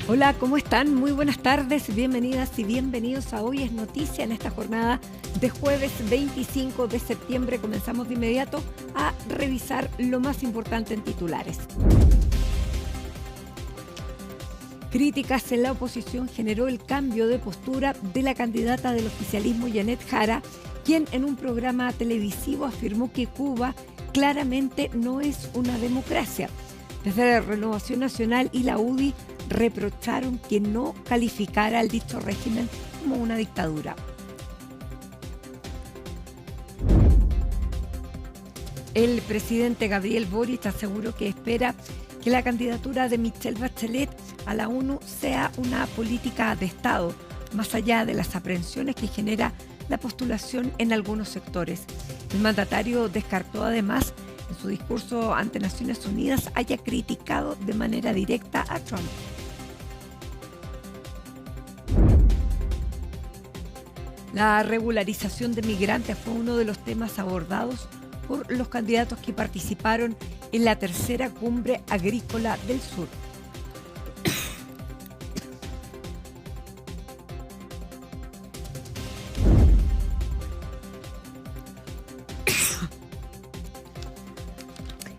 Hola, ¿cómo están? Muy buenas tardes, bienvenidas y bienvenidos a Hoy es Noticia en esta jornada de jueves 25 de septiembre. Comenzamos de inmediato a revisar lo más importante en titulares. Críticas en la oposición generó el cambio de postura de la candidata del oficialismo, Janet Jara, quien en un programa televisivo afirmó que Cuba claramente no es una democracia. Desde la Renovación Nacional y la UDI reprocharon que no calificara al dicho régimen como una dictadura. El presidente Gabriel Boric aseguró que espera que la candidatura de Michelle Bachelet a la ONU sea una política de Estado, más allá de las aprehensiones que genera la postulación en algunos sectores. El mandatario descartó además en su discurso ante Naciones Unidas haya criticado de manera directa a Trump. La regularización de migrantes fue uno de los temas abordados por los candidatos que participaron en la tercera cumbre agrícola del sur.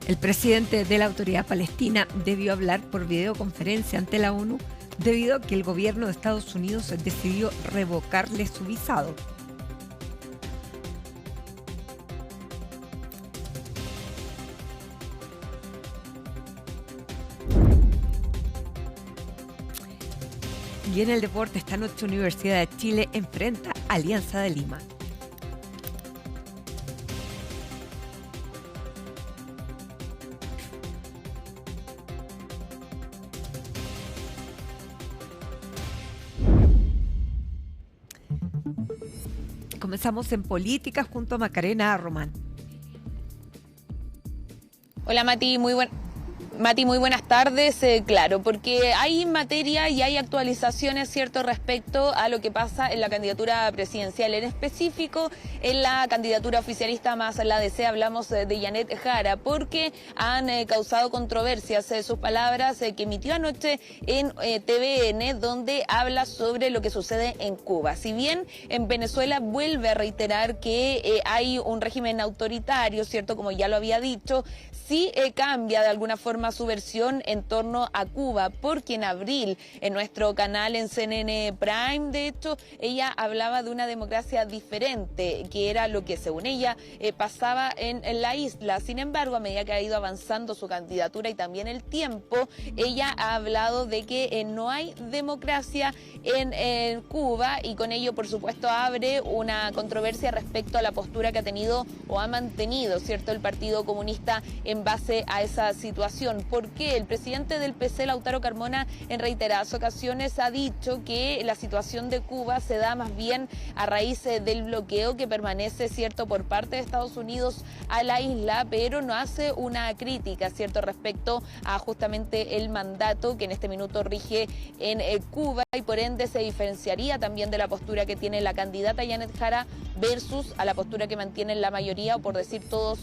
El presidente de la Autoridad Palestina debió hablar por videoconferencia ante la ONU debido a que el gobierno de Estados Unidos decidió revocarle su visado. Y en el deporte, esta noche Universidad de Chile enfrenta a Alianza de Lima. Comenzamos en política junto a Macarena Román. Hola Mati, muy buenas tardes. Claro, porque hay materia y hay actualizaciones, ¿cierto?, respecto a lo que pasa en la candidatura presidencial. En específico, en la candidatura oficialista más la DC, hablamos de Janet Jara, porque han causado controversias sus palabras que emitió anoche en TVN, donde habla sobre lo que sucede en Cuba. Si bien en Venezuela vuelve a reiterar que hay un régimen autoritario, ¿cierto?, como ya lo había dicho, sí cambia de alguna forma su versión en torno a Cuba, porque en abril en nuestro canal en CNN Prime, de hecho, ella hablaba de una democracia diferente, que era lo que según ella pasaba en la isla. Sin embargo, a medida que ha ido avanzando su candidatura y también el tiempo, ella ha hablado de que no hay democracia en Cuba, y con ello, por supuesto, abre una controversia respecto a la postura que ha tenido o ha mantenido, ¿cierto?, el Partido Comunista en base a esa situación. Porque el presidente del PC, Lautaro Carmona, en reiteradas ocasiones ha dicho que la situación de Cuba se da más bien a raíz del bloqueo que permanece, ¿cierto?, por parte de Estados Unidos a la isla, pero no hace una crítica, ¿cierto?, respecto a justamente el mandato que en este minuto rige en Cuba, y por ende se diferenciaría también de la postura que tiene la candidata Janet Jara versus a la postura que mantienen la mayoría, o por decir todos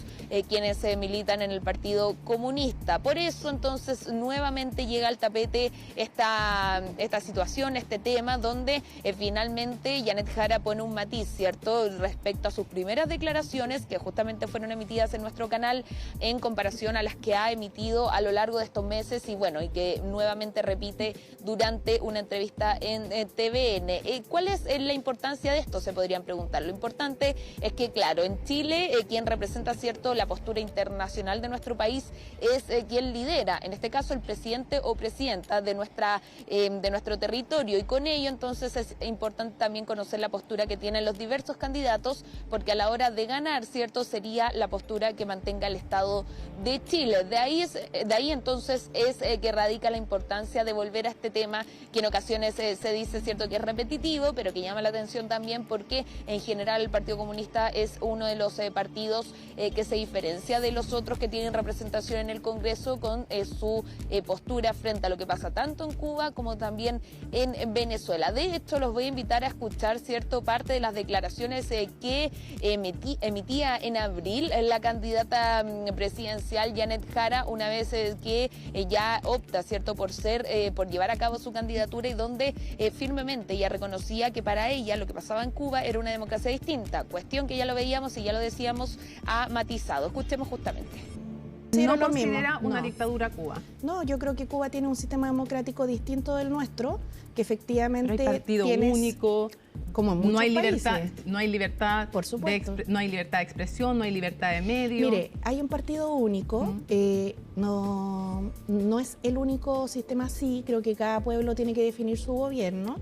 quienes militan en el Partido Comunista. Por eso entonces nuevamente llega al tapete esta situación, este tema, donde finalmente Janet Jara pone un matiz, ¿cierto?, respecto a sus primeras declaraciones, que justamente fueron emitidas en nuestro canal, en comparación a las que ha emitido a lo largo de estos meses, y bueno, y que nuevamente repite durante una entrevista en TVN. ¿Cuál es la importancia de esto?, se podrían preguntar. Lo importante es que, claro, en Chile quien representa, ¿cierto?, la postura internacional de nuestro país es quien lidera, en este caso el presidente o presidenta de nuestro territorio, y con ello entonces es importante también conocer la postura que tienen los diversos candidatos, porque a la hora de ganar, ¿cierto?, sería la postura que mantenga el Estado de Chile. De ahí entonces es que radica la importancia de volver a este tema, que en ocasiones se dice, ¿cierto?, que es repetitivo, pero que llama la atención también porque en general el Partido Comunista es uno de los partidos que se diferencia de los otros que tienen en representación en el Congreso con su postura frente a lo que pasa tanto en Cuba como también en Venezuela. De hecho, los voy a invitar a escuchar parte de las declaraciones que emitía en abril la candidata presidencial Janet Jara, una vez que ya opta, por llevar a cabo su candidatura, y donde firmemente ella reconocía que para ella lo que pasaba en Cuba era una democracia distinta, cuestión que ya lo veíamos y ya lo decíamos, ha matizado. Escuchemos justamente. ¿No considera una dictadura Cuba? No, yo creo que Cuba tiene un sistema democrático distinto del nuestro, que efectivamente pero hay partido único, como en muchos no hay países. No hay libertad, por supuesto. no hay libertad de expresión, no hay libertad de medio. Mire, hay un partido único, no es el único sistema así, creo que cada pueblo tiene que definir su gobierno.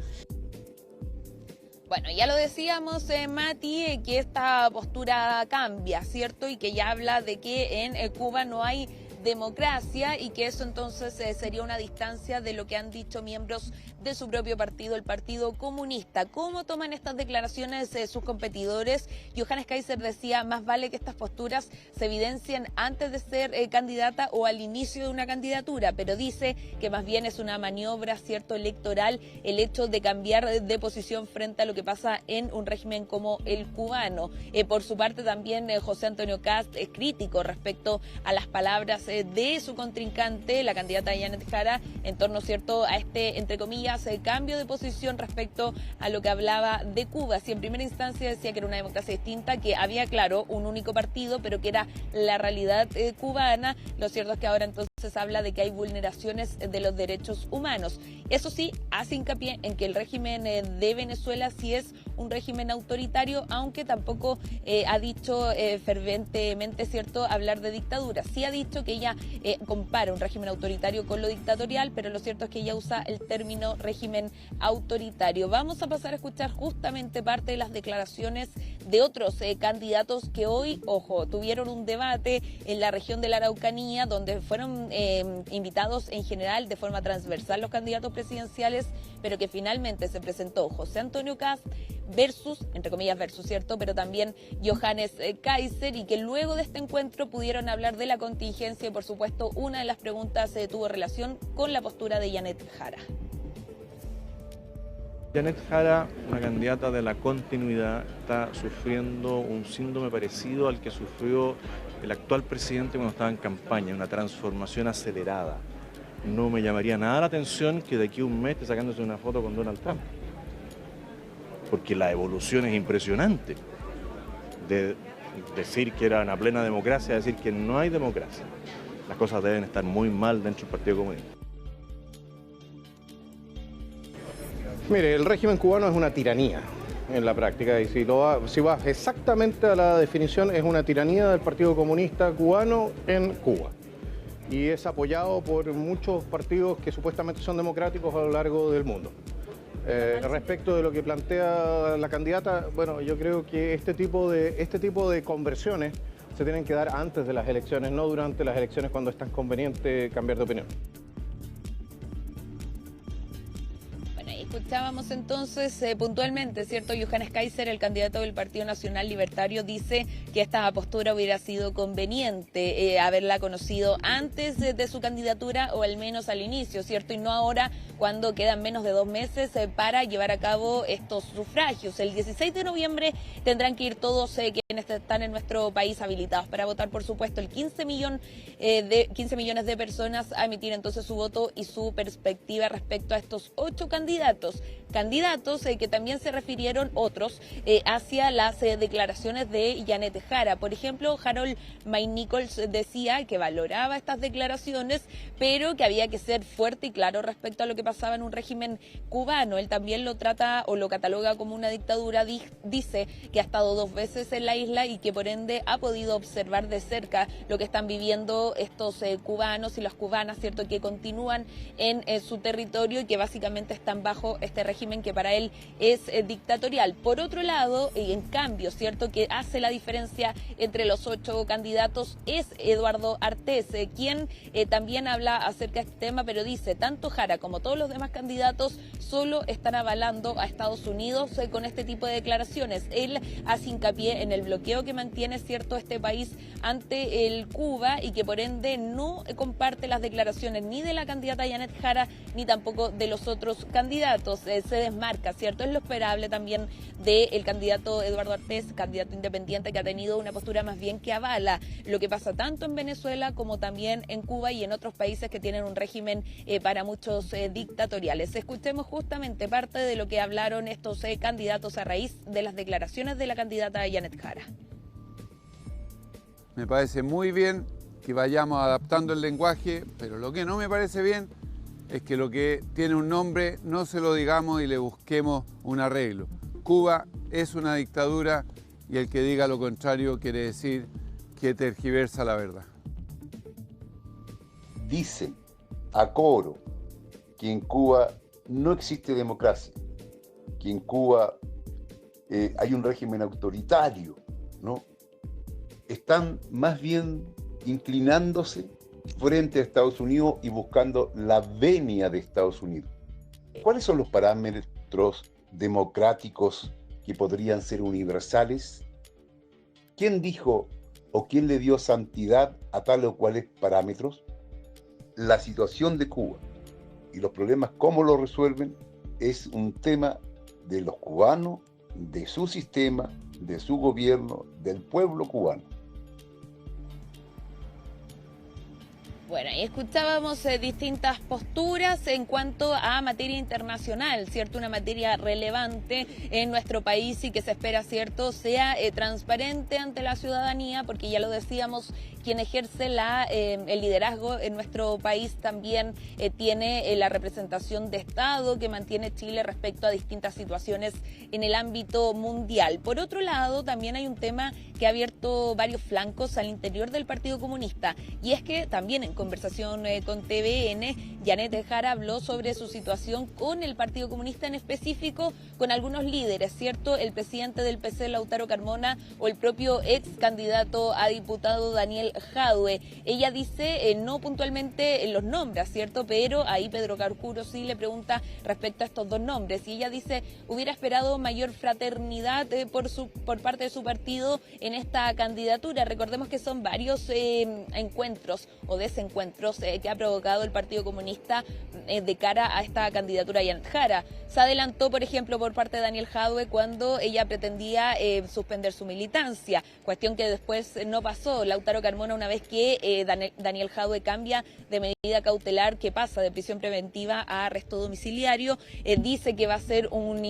Bueno, ya lo decíamos, Mati, que esta postura cambia, ¿cierto? Y que ya habla de que en Cuba no hay democracia y que eso entonces sería una distancia de lo que han dicho miembros de su propio partido, el Partido Comunista. ¿Cómo toman estas declaraciones sus competidores? Johannes Kaiser decía, más vale que estas posturas se evidencien antes de ser candidata o al inicio de una candidatura, pero dice que más bien es una maniobra, ¿cierto?, electoral, el hecho de cambiar de posición frente a lo que pasa en un régimen como el cubano. Por su parte también José Antonio Kast es crítico respecto a las palabras de su contrincante, la candidata Janet Jara, en torno, ¿cierto?, a este, entre comillas, cambio de posición respecto a lo que hablaba de Cuba. Si en primera instancia decía que era una democracia distinta, que había, claro, un único partido, pero que era la realidad cubana, lo cierto es que ahora entonces habla de que hay vulneraciones de los derechos humanos. Eso sí, hace hincapié en que el régimen de Venezuela sí es un régimen autoritario, aunque tampoco ha dicho ferventemente, ¿cierto?, hablar de dictadura. Sí ha dicho que ella compara un régimen autoritario con lo dictatorial, pero lo cierto es que ella usa el término régimen autoritario. Vamos a pasar a escuchar justamente parte de las declaraciones de otros candidatos que hoy, ojo, tuvieron un debate en la región de la Araucanía, donde fueron invitados en general de forma transversal los candidatos presidenciales, pero que finalmente se presentó José Antonio Kast versus, entre comillas versus, ¿cierto?, pero también Johannes Kaiser, y que luego de este encuentro pudieron hablar de la contingencia y, por supuesto, una de las preguntas tuvo relación con la postura de Janet Jara. Janet Jara, una candidata de la continuidad, está sufriendo un síndrome parecido al que sufrió el actual presidente cuando estaba en campaña, una transformación acelerada. No me llamaría nada la atención que de aquí a un mes esté sacándose una foto con Donald Trump, porque la evolución es impresionante. De decir que era una plena democracia a decir que no hay democracia. Las cosas deben estar muy mal dentro del Partido Comunista. Mire, el régimen cubano es una tiranía en la práctica, y si vas exactamente a la definición, es una tiranía del Partido Comunista cubano en Cuba. Y es apoyado por muchos partidos que supuestamente son democráticos a lo largo del mundo. Respecto de lo que plantea la candidata, bueno, yo creo que este tipo de conversiones se tienen que dar antes de las elecciones, no durante las elecciones cuando es tan conveniente cambiar de opinión. Escuchábamos entonces puntualmente, ¿cierto? Johannes Kaiser, el candidato del Partido Nacional Libertario, dice que esta postura hubiera sido conveniente haberla conocido antes de su candidatura, o al menos al inicio, ¿cierto? Y no ahora, cuando quedan menos de 2 meses para llevar a cabo estos sufragios. El 16 de noviembre tendrán que ir todos quienes están en nuestro país habilitados para votar, por supuesto, el 15 millones de personas a emitir entonces su voto y su perspectiva respecto a estos 8 candidatos que también se refirieron otros hacia las declaraciones de Janet Jara. Por ejemplo, Harold May Nichols decía que valoraba estas declaraciones, pero que había que ser fuerte y claro respecto a lo que pasaba en un régimen cubano. Él también lo trata o lo cataloga como una dictadura, dice que ha estado 2 veces en la isla y que por ende ha podido observar de cerca lo que están viviendo estos cubanos y las cubanas, ¿cierto?, que continúan en su territorio y que básicamente están bajo este régimen que para él es dictatorial. Por otro lado, en cambio, ¿cierto?, que hace la diferencia entre los 8 candidatos es Eduardo Artés, quien también habla acerca de este tema, pero dice, tanto Jara como todos los demás candidatos solo están avalando a Estados Unidos con este tipo de declaraciones. Él hace hincapié en el bloqueo bloqueo que mantiene, cierto, este país ante el Cuba y que por ende no comparte las declaraciones ni de la candidata Janet Jara ni tampoco de los otros candidatos. Se desmarca, cierto, es lo esperable también del candidato Eduardo Artés, candidato independiente, que ha tenido una postura más bien que avala lo que pasa tanto en Venezuela como también en Cuba y en otros países que tienen un régimen para muchos dictatoriales. Escuchemos justamente parte de lo que hablaron estos candidatos a raíz de las declaraciones de la candidata Janet Jara. Me parece muy bien que vayamos adaptando el lenguaje, pero lo que no me parece bien es que lo que tiene un nombre no se lo digamos y le busquemos un arreglo. Cuba es una dictadura y el que diga lo contrario quiere decir que tergiversa la verdad. Dicen a coro que en Cuba no existe democracia, que en Cuba hay un régimen autoritario, ¿no? Están más bien inclinándose frente a Estados Unidos y buscando la venia de Estados Unidos. ¿Cuáles son los parámetros democráticos que podrían ser universales? ¿Quién dijo o quién le dio santidad a tal o cuales parámetros? La situación de Cuba y los problemas, cómo lo resuelven, es un tema de los cubanos, de su sistema, de su gobierno, del pueblo cubano. Bueno, y escuchábamos distintas posturas en cuanto a materia internacional, ¿cierto? Una materia relevante en nuestro país y que se espera, ¿cierto?, sea transparente ante la ciudadanía, porque ya lo decíamos, quien ejerce el liderazgo en nuestro país también tiene la representación de Estado que mantiene Chile respecto a distintas situaciones en el ámbito mundial. Por otro lado, también hay un tema que ha abierto varios flancos al interior del Partido Comunista, y es que también en conversación con TVN, Janet Jara habló sobre su situación con el Partido Comunista, en específico con algunos líderes, ¿cierto? El presidente del PC, Lautaro Carmona, o el propio ex candidato a diputado Daniel Jadue. Ella dice, no puntualmente los nombres, ¿cierto? Pero ahí Pedro Carcuro sí le pregunta respecto a estos dos nombres, y ella dice, hubiera esperado mayor fraternidad por parte de su partido en esta candidatura. Recordemos que son varios encuentros o desencuentros que ha provocado el Partido Comunista de cara a esta candidatura de Janet Jara. Se adelantó, por ejemplo, por parte de Daniel Jadue cuando ella pretendía suspender su militancia, cuestión que después no pasó. Lautaro Carmona, una vez que Daniel Jadue cambia de medida cautelar, que pasa de prisión preventiva a arresto domiciliario, dice que va a ser un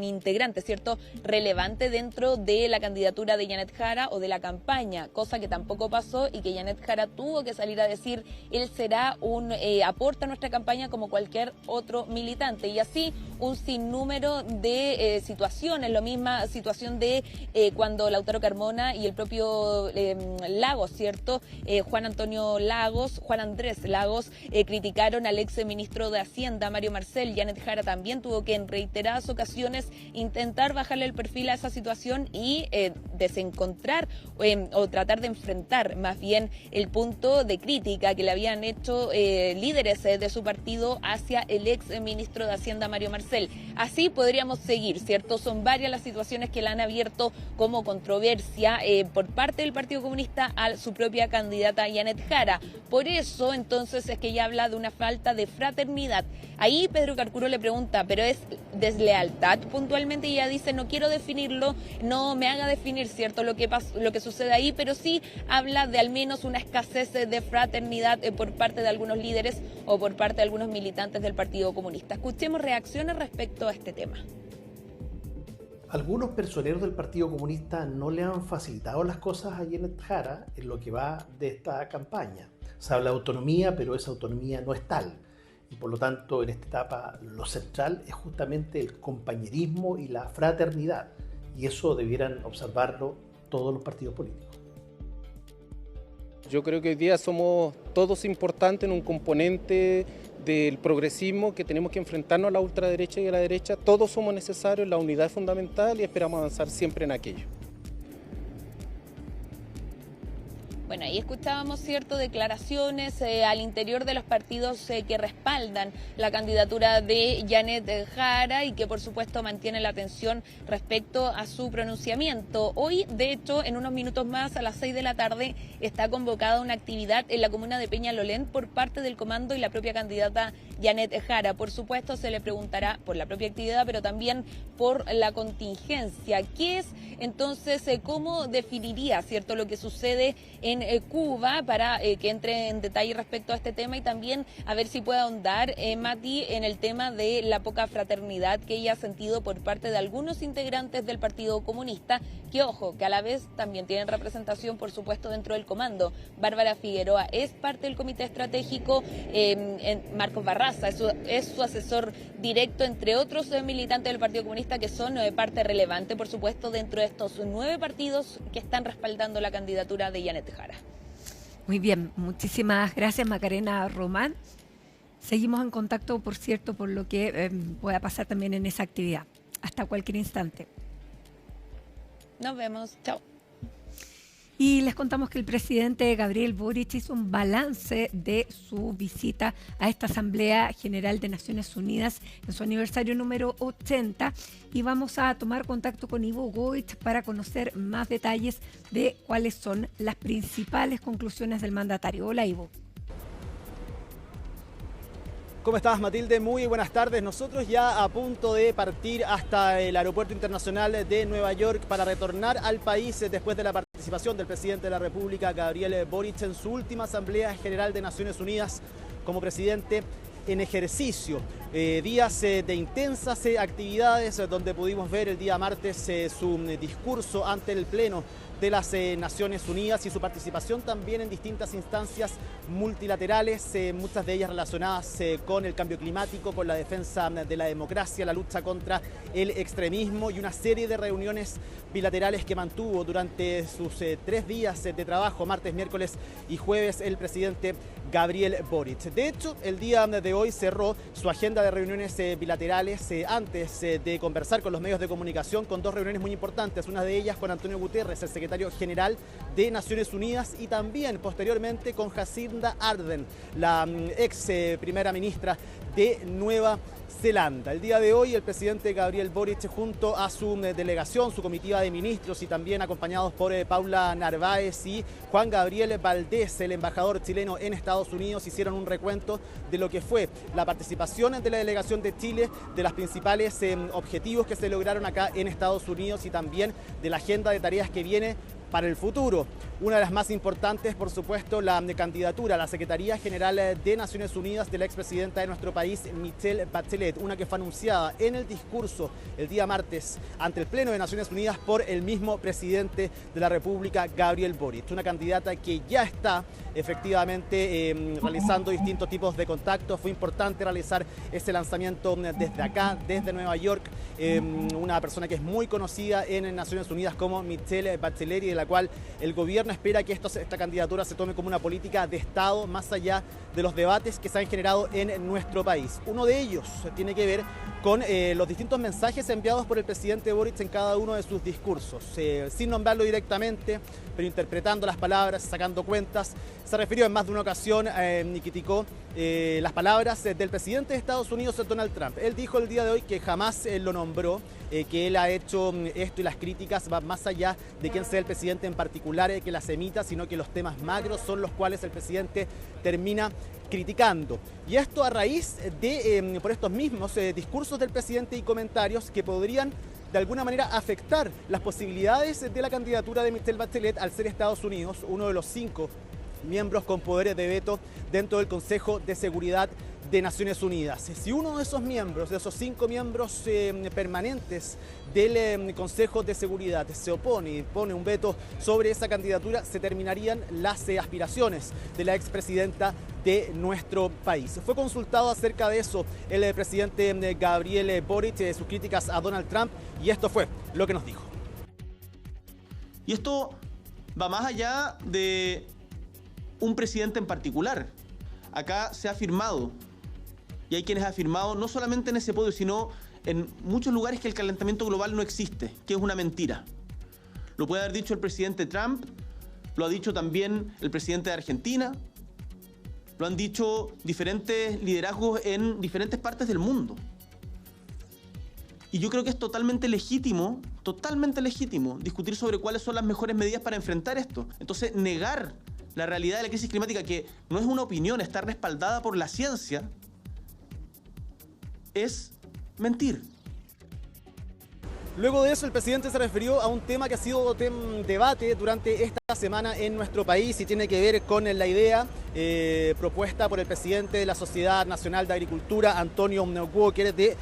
integrante, ¿cierto?, relevante dentro de la candidatura de Janet Jara o de la campaña, cosa que tampoco pasó y que Janet Jara tuvo que salir a decir, él será un aporte a nuestra campaña como cualquier otro militante. Y así un sinnúmero de situaciones, la misma situación de cuando Lautaro Carmona y el propio Lagos, ¿cierto?, Juan Andrés Lagos, criticaron al ex ministro de Hacienda, Mario Marcel. Janet Jara también tuvo que en reiteradas ocasiones intentar bajarle el perfil a esa situación y desencontrar o tratar de enfrentar más bien el punto de crítica que le habían hecho líderes de su partido hacia el ex ministro de Hacienda, Mario Marcel. Así podríamos seguir, ¿cierto? Son varias las situaciones que la han abierto como controversia por parte del Partido Comunista a su propia candidata Janet Jara. Por eso, entonces, es que ella habla de una falta de fraternidad. Ahí Pedro Carcuro le pregunta, ¿pero es deslealtad puntualmente? Y ella dice, no quiero definirlo, no me haga definir, ¿cierto?, lo que sucede ahí, pero sí habla de al menos una escasez de fraternidad por parte de algunos líderes o por parte de algunos militantes del Partido Comunista. Escuchemos reacciones respecto a este tema. Algunos personeros del Partido Comunista no le han facilitado las cosas a Janet Jara en lo que va de esta campaña. Se habla de autonomía, pero esa autonomía no es tal. Y por lo tanto, en esta etapa, lo central es justamente el compañerismo y la fraternidad. Y eso debieran observarlo todos los partidos políticos. Yo creo que hoy día somos todos importantes en un componente del progresismo que tenemos que enfrentarnos a la ultraderecha y a la derecha. Todos somos necesarios, la unidad es fundamental y esperamos avanzar siempre en aquello. Bueno, ahí escuchábamos, ¿cierto?, declaraciones al interior de los partidos que respaldan la candidatura de Janet Jara y que, por supuesto, mantienen la atención respecto a su pronunciamiento. Hoy, de hecho, en unos minutos más, a las 6 de la tarde, está convocada una actividad en la comuna de Peñalolén por parte del comando y la propia candidata Janet Jara. Por supuesto, se le preguntará por la propia actividad, pero también por la contingencia. ¿Qué es, entonces, cómo definiría, ¿cierto?, lo que sucede en Cuba, para que entre en detalle respecto a este tema y también a ver si puede ahondar, Mati, en el tema de la poca fraternidad que ella ha sentido por parte de algunos integrantes del Partido Comunista, que, ojo, que a la vez también tienen representación, por supuesto, dentro del comando. Bárbara Figueroa es parte del comité estratégico, Marcos Barraza es su asesor directo, entre otros militantes del Partido Comunista que son parte relevante, por supuesto, dentro de estos 9 partidos que están respaldando la candidatura de Janet Jara. Muy bien, muchísimas gracias, Macarena Román. Seguimos en contacto, por cierto, por lo que pueda pasar también en esa actividad. Hasta cualquier instante. Nos vemos. Chao. Y les contamos que el presidente Gabriel Boric hizo un balance de su visita a esta Asamblea General de Naciones Unidas en su aniversario número 80. Y vamos a tomar contacto con Ivo Goich para conocer más detalles de cuáles son las principales conclusiones del mandatario. Hola, Ivo. ¿Cómo estás, Matilde? Muy buenas tardes. Nosotros ya a punto de partir hasta el Aeropuerto Internacional de Nueva York para retornar al país después de la participación del presidente de la República, Gabriel Boric, en su última Asamblea General de Naciones Unidas como presidente en ejercicio. Días de intensas actividades donde pudimos ver el día martes su discurso ante el Pleno de las Naciones Unidas y su participación también en distintas instancias multilaterales, muchas de ellas relacionadas con el cambio climático, con la defensa de la democracia, la lucha contra el extremismo y una serie de reuniones bilaterales que mantuvo durante sus 3 días de trabajo, martes, miércoles y jueves, el presidente Gabriel Boric. De hecho, el día de hoy cerró su agenda de reuniones bilaterales antes de conversar con los medios de comunicación con 2 reuniones muy importantes, una de ellas con Antonio Guterres, el secretario general de Naciones Unidas, y también posteriormente con Jacinda Ardern, la ex primera ministra de Nueva Zelanda. El día de hoy el presidente Gabriel Boric junto a su delegación, su comitiva de ministros y también acompañados por Paula Narváez y Juan Gabriel Valdés, el embajador chileno en Estados Unidos, hicieron un recuento de lo que fue la participación de la delegación de Chile, de los principales objetivos que se lograron acá en Estados Unidos y también de la agenda de tareas que viene para el futuro. Una de las más importantes, por supuesto, la candidatura a la Secretaría General de Naciones Unidas de la expresidenta de nuestro país, Michelle Bachelet, una que fue anunciada en el discurso el día martes ante el Pleno de Naciones Unidas por el mismo presidente de la República, Gabriel Boric. Una candidata que ya está efectivamente realizando distintos tipos de contactos. Fue importante realizar ese lanzamiento desde acá, desde Nueva York. Una persona que es muy conocida en Naciones Unidas como Michelle Bachelet y de la cual el gobierno espera que esta candidatura se tome como una política de Estado más allá de los debates que se han generado en nuestro país. Uno de ellos tiene que ver con los distintos mensajes enviados por el presidente Boric en cada uno de sus discursos. Sin nombrarlo directamente, pero interpretando las palabras, sacando cuentas, se refirió en más de una ocasión y criticó las palabras del presidente de Estados Unidos, Donald Trump. Él dijo el día de hoy que jamás lo nombró, que él ha hecho esto y las críticas van más allá de quién sea el presidente en particular que las emita, sino que los temas macros son los cuales el presidente termina criticando. Y esto a raíz de, por estos mismos discursos del presidente y comentarios que podrían de alguna manera afectar las posibilidades de la candidatura de Michelle Bachelet al ser Estados Unidos uno de los 5 miembros con poderes de veto dentro del Consejo de Seguridad de Naciones Unidas. Si uno de esos miembros, de esos 5 miembros permanentes del Consejo de Seguridad se opone y pone un veto sobre esa candidatura, se terminarían las aspiraciones de la expresidenta de nuestro país. Fue consultado acerca de eso el presidente Gabriel Boric, de sus críticas a Donald Trump, y esto fue lo que nos dijo. Y esto va más allá de un presidente en particular. Acá se ha afirmado, y hay quienes han afirmado, no solamente en ese podio, sino en muchos lugares, que el calentamiento global no existe, que es una mentira. Lo puede haber dicho el presidente Trump, lo ha dicho también el presidente de Argentina, lo han dicho diferentes liderazgos en diferentes partes del mundo. Y yo creo que es totalmente legítimo discutir sobre cuáles son las mejores medidas para enfrentar esto. Entonces, negar la realidad de la crisis climática, que no es una opinión, está respaldada por la ciencia, es mentir. Luego de eso, el presidente se refirió a un tema que ha sido debate durante esta semana en nuestro país y tiene que ver con la idea propuesta por el presidente de la Sociedad Nacional de Agricultura, Antonio Walker, de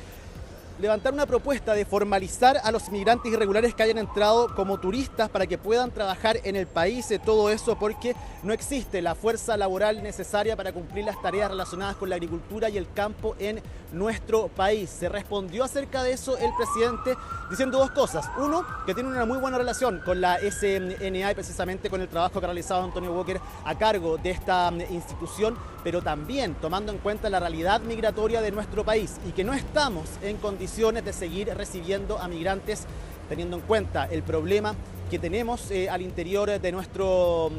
levantar una propuesta de formalizar a los inmigrantes irregulares que hayan entrado como turistas para que puedan trabajar en el país. Todo eso porque no existe la fuerza laboral necesaria para cumplir las tareas relacionadas con la agricultura y el campo en nuestro país. Se respondió acerca de eso el presidente diciendo dos cosas. Uno, que tiene una muy buena relación con la SNA y precisamente con el trabajo que ha realizado Antonio Walker a cargo de esta institución, pero también tomando en cuenta la realidad migratoria de nuestro país y que no estamos en condiciones de seguir recibiendo a migrantes, teniendo en cuenta el problema que tenemos al interior de nuestro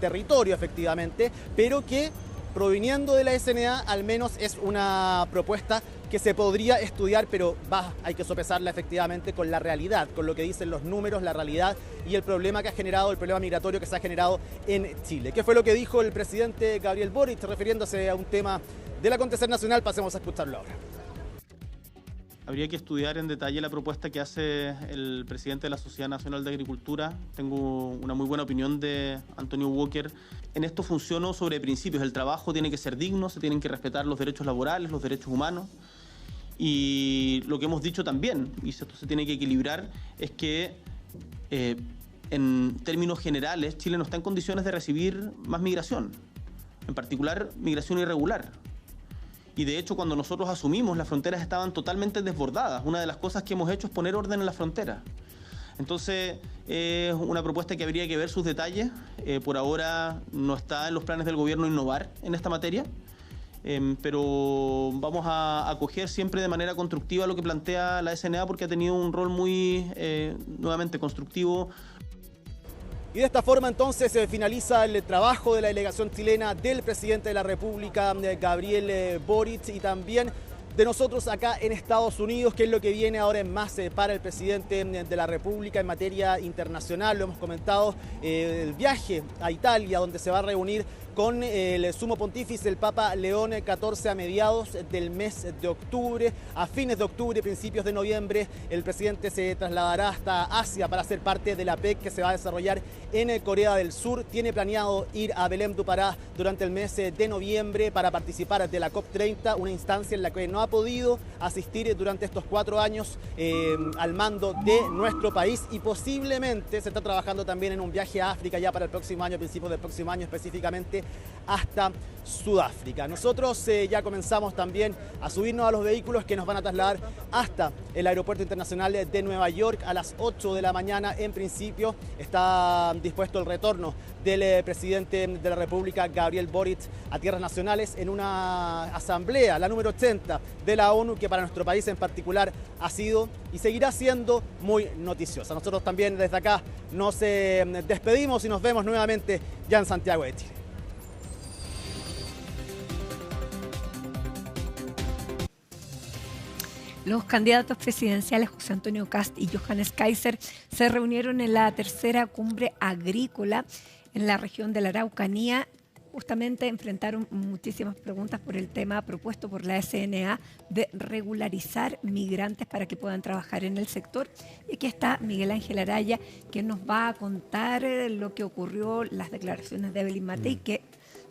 territorio, efectivamente, pero que proviniendo de la SNA al menos es una propuesta que se podría estudiar, pero hay que sopesarla efectivamente con la realidad, con lo que dicen los números, la realidad y el problema que ha generado, el problema migratorio que se ha generado en Chile. ¿Qué fue lo que dijo el presidente Gabriel Boric refiriéndose a un tema del acontecer nacional? Pasemos a escucharlo ahora. Habría que estudiar en detalle la propuesta que hace el presidente de la Sociedad Nacional de Agricultura. Tengo una muy buena opinión de Antonio Walker. En esto funciono sobre principios. El trabajo tiene que ser digno, se tienen que respetar los derechos laborales, los derechos humanos. Y lo que hemos dicho también, y esto se tiene que equilibrar, es que en términos generales Chile no está en condiciones de recibir más migración, en particular migración irregular. Y de hecho, cuando nosotros asumimos, las fronteras estaban totalmente desbordadas. Una de las cosas que hemos hecho es poner orden en las fronteras. Entonces, es una propuesta que habría que ver sus detalles. Por ahora no está en los planes del gobierno innovar en esta materia, pero vamos a acoger siempre de manera constructiva lo que plantea la SNA porque ha tenido un rol muy, nuevamente, constructivo. Y de esta forma entonces se finaliza el trabajo de la delegación chilena del presidente de la República, Gabriel Boric, y también de nosotros acá en Estados Unidos, que es lo que viene ahora en más para el presidente de la República en materia internacional. Lo hemos comentado, el viaje a Italia, donde se va a reunir con el sumo pontífice, el Papa León XIV, a mediados del mes de octubre. A fines de octubre, principios de noviembre, el presidente se trasladará hasta Asia para ser parte de la PEC que se va a desarrollar en Corea del Sur. Tiene planeado ir a Belém do Pará durante el mes de noviembre para participar de la COP30, una instancia en la que no ha podido asistir durante estos 4 años al mando de nuestro país, y posiblemente se está trabajando también en un viaje a África ya para el próximo año, principios del próximo año, específicamente hasta Sudáfrica. Nosotros ya comenzamos también a subirnos a los vehículos que nos van a trasladar hasta el Aeropuerto Internacional de Nueva York a las 8 de la mañana. En principio está dispuesto el retorno del presidente de la República, Gabriel Boric, a tierras nacionales en una asamblea, la número 80 de la ONU, que para nuestro país en particular ha sido y seguirá siendo muy noticiosa. Nosotros también desde acá nos despedimos y nos vemos nuevamente ya en Santiago de Chile. Los candidatos presidenciales José Antonio Kast y Johannes Kaiser se reunieron en la tercera cumbre agrícola en la región de la Araucanía. Justamente enfrentaron muchísimas preguntas por el tema propuesto por la SNA de regularizar migrantes para que puedan trabajar en el sector. Y aquí está Miguel Ángel Araya, que nos va a contar lo que ocurrió, las declaraciones de Evelyn Matei, que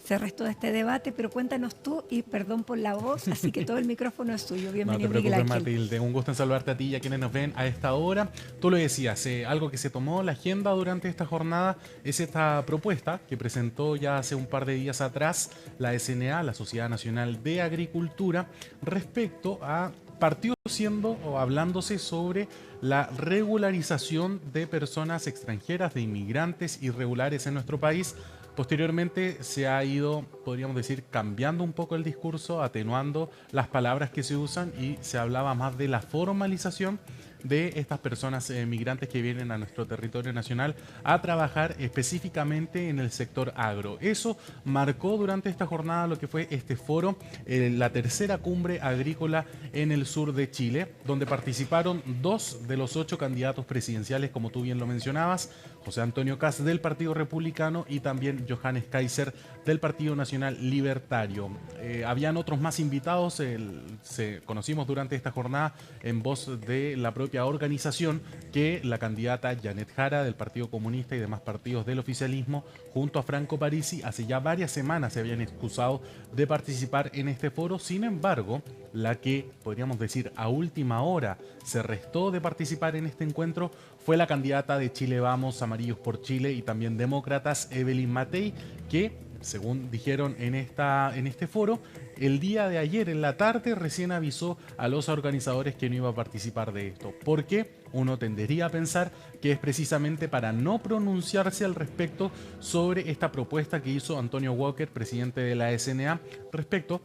se restó de este debate, pero cuéntanos tú, y perdón por la voz, así que todo el micrófono es tuyo. Bienvenido, Miguel Ángel. No te preocupes, Matilde, un gusto en saludarte a ti y a quienes nos ven a esta hora. Tú lo decías, algo que se tomó la agenda durante esta jornada es esta propuesta que presentó ya hace un par de días atrás la SNA, la Sociedad Nacional de Agricultura, respecto a partió siendo o hablándose sobre la regularización de personas extranjeras, de inmigrantes irregulares en nuestro país. Posteriormente se ha ido, podríamos decir, cambiando un poco el discurso, atenuando las palabras que se usan, y se hablaba más de la formalización de estas personas migrantes que vienen a nuestro territorio nacional a trabajar específicamente en el sector agro. Eso marcó durante esta jornada lo que fue este foro, la tercera cumbre agrícola en el sur de Chile, donde participaron 2 de los 8 candidatos presidenciales, como tú bien lo mencionabas, José Antonio Kast del Partido Republicano y también Johannes Kaiser del Partido Nacional Libertario. Habían otros más invitados, conocimos durante esta jornada en voz de la propia organización que la candidata Janet Jara del Partido Comunista y demás partidos del oficialismo junto a Franco Parisi hace ya varias semanas se habían excusado de participar en este foro. Sin embargo, la que podríamos decir a última hora se restó de participar en este encuentro fue la candidata de Chile Vamos, Amarillos por Chile y también Demócratas, Evelyn Matei, que según dijeron en este foro, el día de ayer en la tarde recién avisó a los organizadores que no iba a participar de esto. ¿Por qué? Uno tendería a pensar que es precisamente para no pronunciarse al respecto sobre esta propuesta que hizo Antonio Walker, presidente de la SNA, respecto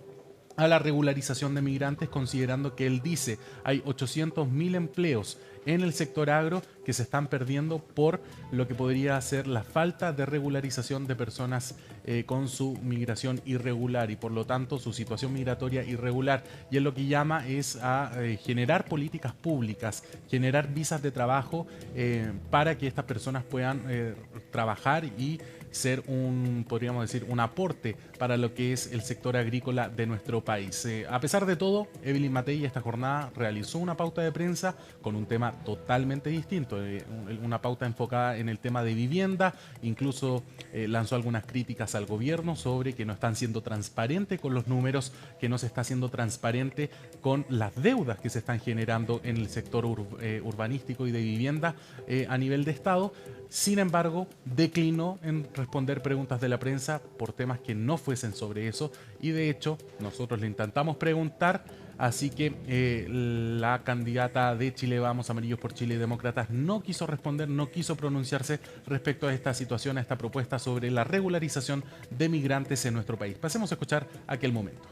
a la regularización de migrantes, considerando que él dice hay 800.000 empleos en el sector agro que se están perdiendo por lo que podría ser la falta de regularización de personas con su migración irregular y por lo tanto su situación migratoria irregular. Y él lo que llama es a generar políticas públicas, generar visas de trabajo para que estas personas puedan trabajar y ser podríamos decir, un aporte para lo que es el sector agrícola de nuestro país. A pesar de todo, Evelyn Matei esta jornada realizó una pauta de prensa con un tema totalmente distinto, una pauta enfocada en el tema de vivienda, incluso lanzó algunas críticas al gobierno sobre que no están siendo transparentes con los números, que no se está siendo transparente con las deudas que se están generando en el sector urbanístico y de vivienda a nivel de Estado. Sin embargo, declinó en responder preguntas de la prensa por temas que no fuesen sobre eso y de hecho nosotros le intentamos preguntar, así que la candidata de Chile Vamos, Amarillos por Chile y Demócratas no quiso responder, no quiso pronunciarse respecto a esta situación, a esta propuesta sobre la regularización de migrantes en nuestro país. Pasemos a escuchar aquel momento.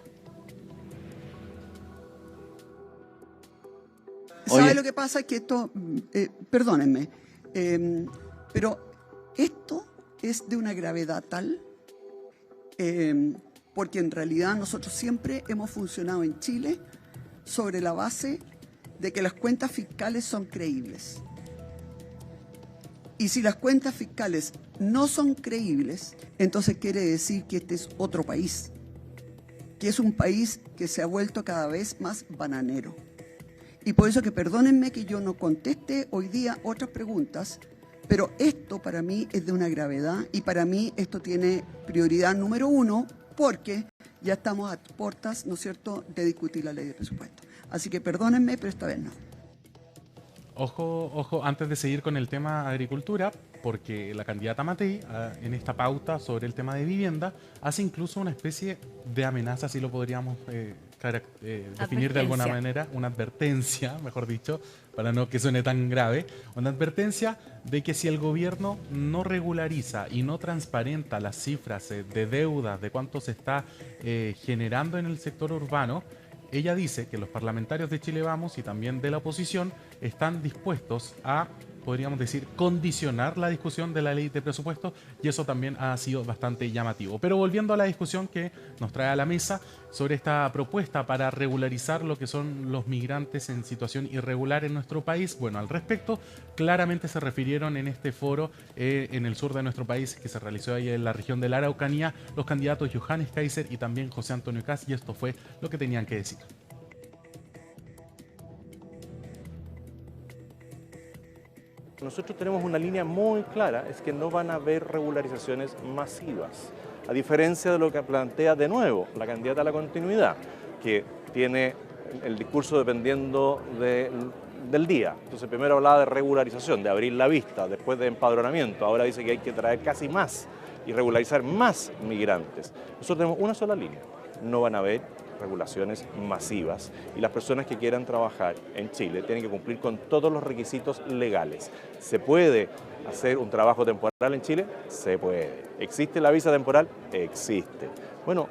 ¿Sabe lo que pasa? Es que esto, perdónenme, pero esto es de una gravedad tal, porque en realidad nosotros siempre hemos funcionado en Chile sobre la base de que las cuentas fiscales son creíbles. Y si las cuentas fiscales no son creíbles, entonces quiere decir que este es otro país, que es un país que se ha vuelto cada vez más bananero. Y por eso que perdónenme que yo no conteste hoy día otras preguntas, pero esto para mí es de una gravedad y para mí esto tiene prioridad número 1 porque ya estamos a puertas, ¿no es cierto?, de discutir la ley de presupuesto. Así que perdónenme, pero esta vez no. Ojo, antes de seguir con el tema agricultura, porque la candidata Matei, en esta pauta sobre el tema de vivienda, hace incluso una especie de amenaza, si lo podríamos definir de alguna manera, una advertencia, mejor dicho, para no que suene tan grave, una advertencia de que si el gobierno no regulariza y no transparenta las cifras de deudas, de cuánto se está generando en el sector urbano, ella dice que los parlamentarios de Chile Vamos y también de la oposición están dispuestos a, podríamos decir, condicionar la discusión de la ley de presupuesto y eso también ha sido bastante llamativo. Pero volviendo a la discusión que nos trae a la mesa sobre esta propuesta para regularizar lo que son los migrantes en situación irregular en nuestro país, bueno, al respecto, claramente se refirieron en este foro en el sur de nuestro país que se realizó ahí en la región de la Araucanía, los candidatos Johannes Kaiser y también José Antonio Kast, y esto fue lo que tenían que decir. Nosotros tenemos una línea muy clara, es que no van a haber regularizaciones masivas, a diferencia de lo que plantea de nuevo la candidata a la continuidad, que tiene el discurso dependiendo del día. Entonces primero hablaba de regularización, de abrir la vista, después de empadronamiento, ahora dice que hay que traer casi más y regularizar más migrantes. Nosotros tenemos una sola línea, no van a haber regulaciones masivas y las personas que quieran trabajar en Chile tienen que cumplir con todos los requisitos legales. ¿Se puede hacer un trabajo temporal en Chile? Se puede. ¿Existe la visa temporal? Existe. Bueno,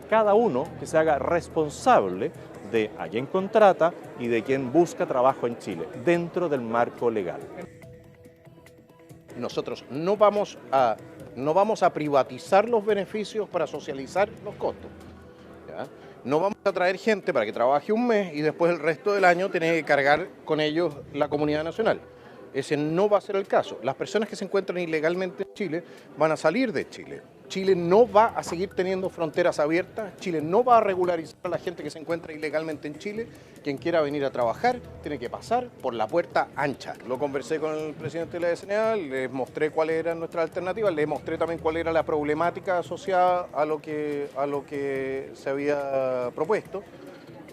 cada uno que se haga responsable de a quien contrata y de quien busca trabajo en Chile, dentro del marco legal. Nosotros no vamos a privatizar los beneficios para socializar los costos, ¿ya? No vamos a traer gente para que trabaje un mes y después el resto del año tiene que cargar con ellos la comunidad nacional. Ese no va a ser el caso. Las personas que se encuentran ilegalmente en Chile van a salir de Chile. Chile no va a seguir teniendo fronteras abiertas. Chile no va a regularizar a la gente que se encuentra ilegalmente en Chile. Quien quiera venir a trabajar tiene que pasar por la puerta ancha. Lo conversé con el presidente de la SNA, les mostré cuáles eran nuestras alternativas, les mostré también cuál era la problemática asociada a lo que se había propuesto.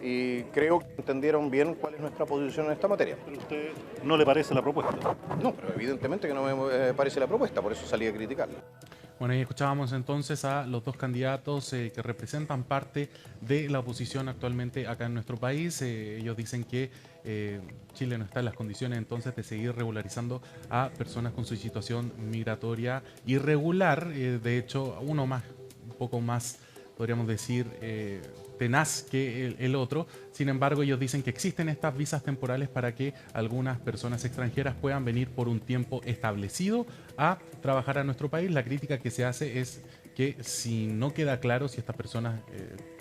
Y creo que entendieron bien cuál es nuestra posición en esta materia. ¿Pero a usted no le parece la propuesta? No, pero evidentemente que no me parece la propuesta, por eso salí a criticarla. Bueno, ahí escuchábamos entonces a los dos candidatos que representan parte de la oposición actualmente acá en nuestro país. Ellos dicen que Chile no está en las condiciones entonces de seguir regularizando a personas con su situación migratoria irregular. De hecho, uno más, un poco más, podríamos decir, tenaz que el otro. Sin embargo, ellos dicen que existen estas visas temporales para que algunas personas extranjeras puedan venir por un tiempo establecido a trabajar a nuestro país. La crítica que se hace es que si no queda claro si estas personas,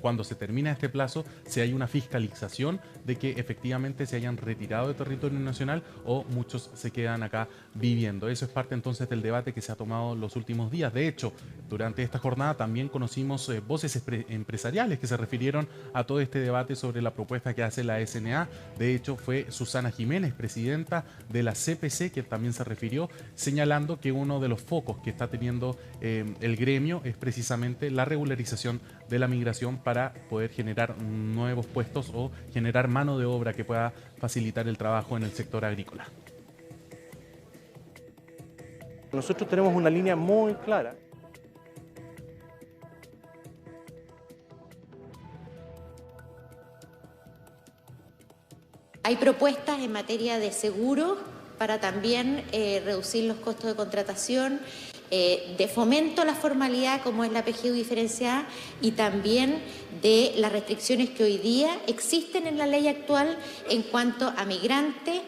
cuando se termina este plazo, si hay una fiscalización de que efectivamente se hayan retirado de territorio nacional o muchos se quedan acá viviendo. Eso es parte entonces del debate que se ha tomado los últimos días. De hecho, durante esta jornada también conocimos voces empresariales que se refirieron a todo este debate sobre la propuesta que hace la SNA. De hecho, fue Susana Jiménez, presidenta de la CPC, que también se refirió, señalando que uno de los focos que está teniendo el gremio es precisamente la regularización de la migración para poder generar nuevos puestos o generar mano de obra que pueda facilitar el trabajo en el sector agrícola. Nosotros tenemos una línea muy clara. Hay propuestas en materia de seguros para también reducir los costos de contratación, de fomento a la formalidad como es la PGU diferenciada y también de las restricciones que hoy día existen en la ley actual en cuanto a migrantes.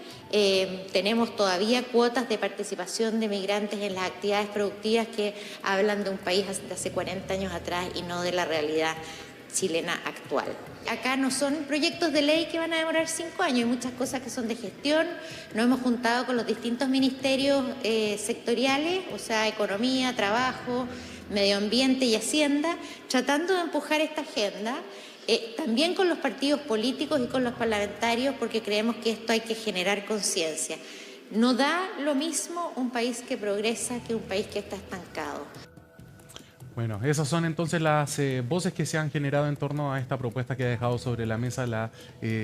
Tenemos todavía cuotas de participación de migrantes en las actividades productivas que hablan de un país de hace 40 años atrás y no de la realidad chilena actual. Acá no son proyectos de ley que van a demorar 5 años, hay muchas cosas que son de gestión. Nos hemos juntado con los distintos ministerios sectoriales, o sea, Economía, Trabajo, Medio Ambiente y Hacienda, tratando de empujar esta agenda, también con los partidos políticos y con los parlamentarios, porque creemos que esto hay que generar conciencia. No da lo mismo un país que progresa que un país que está estancado. Bueno, esas son entonces las voces que se han generado en torno a esta propuesta que ha dejado sobre la mesa la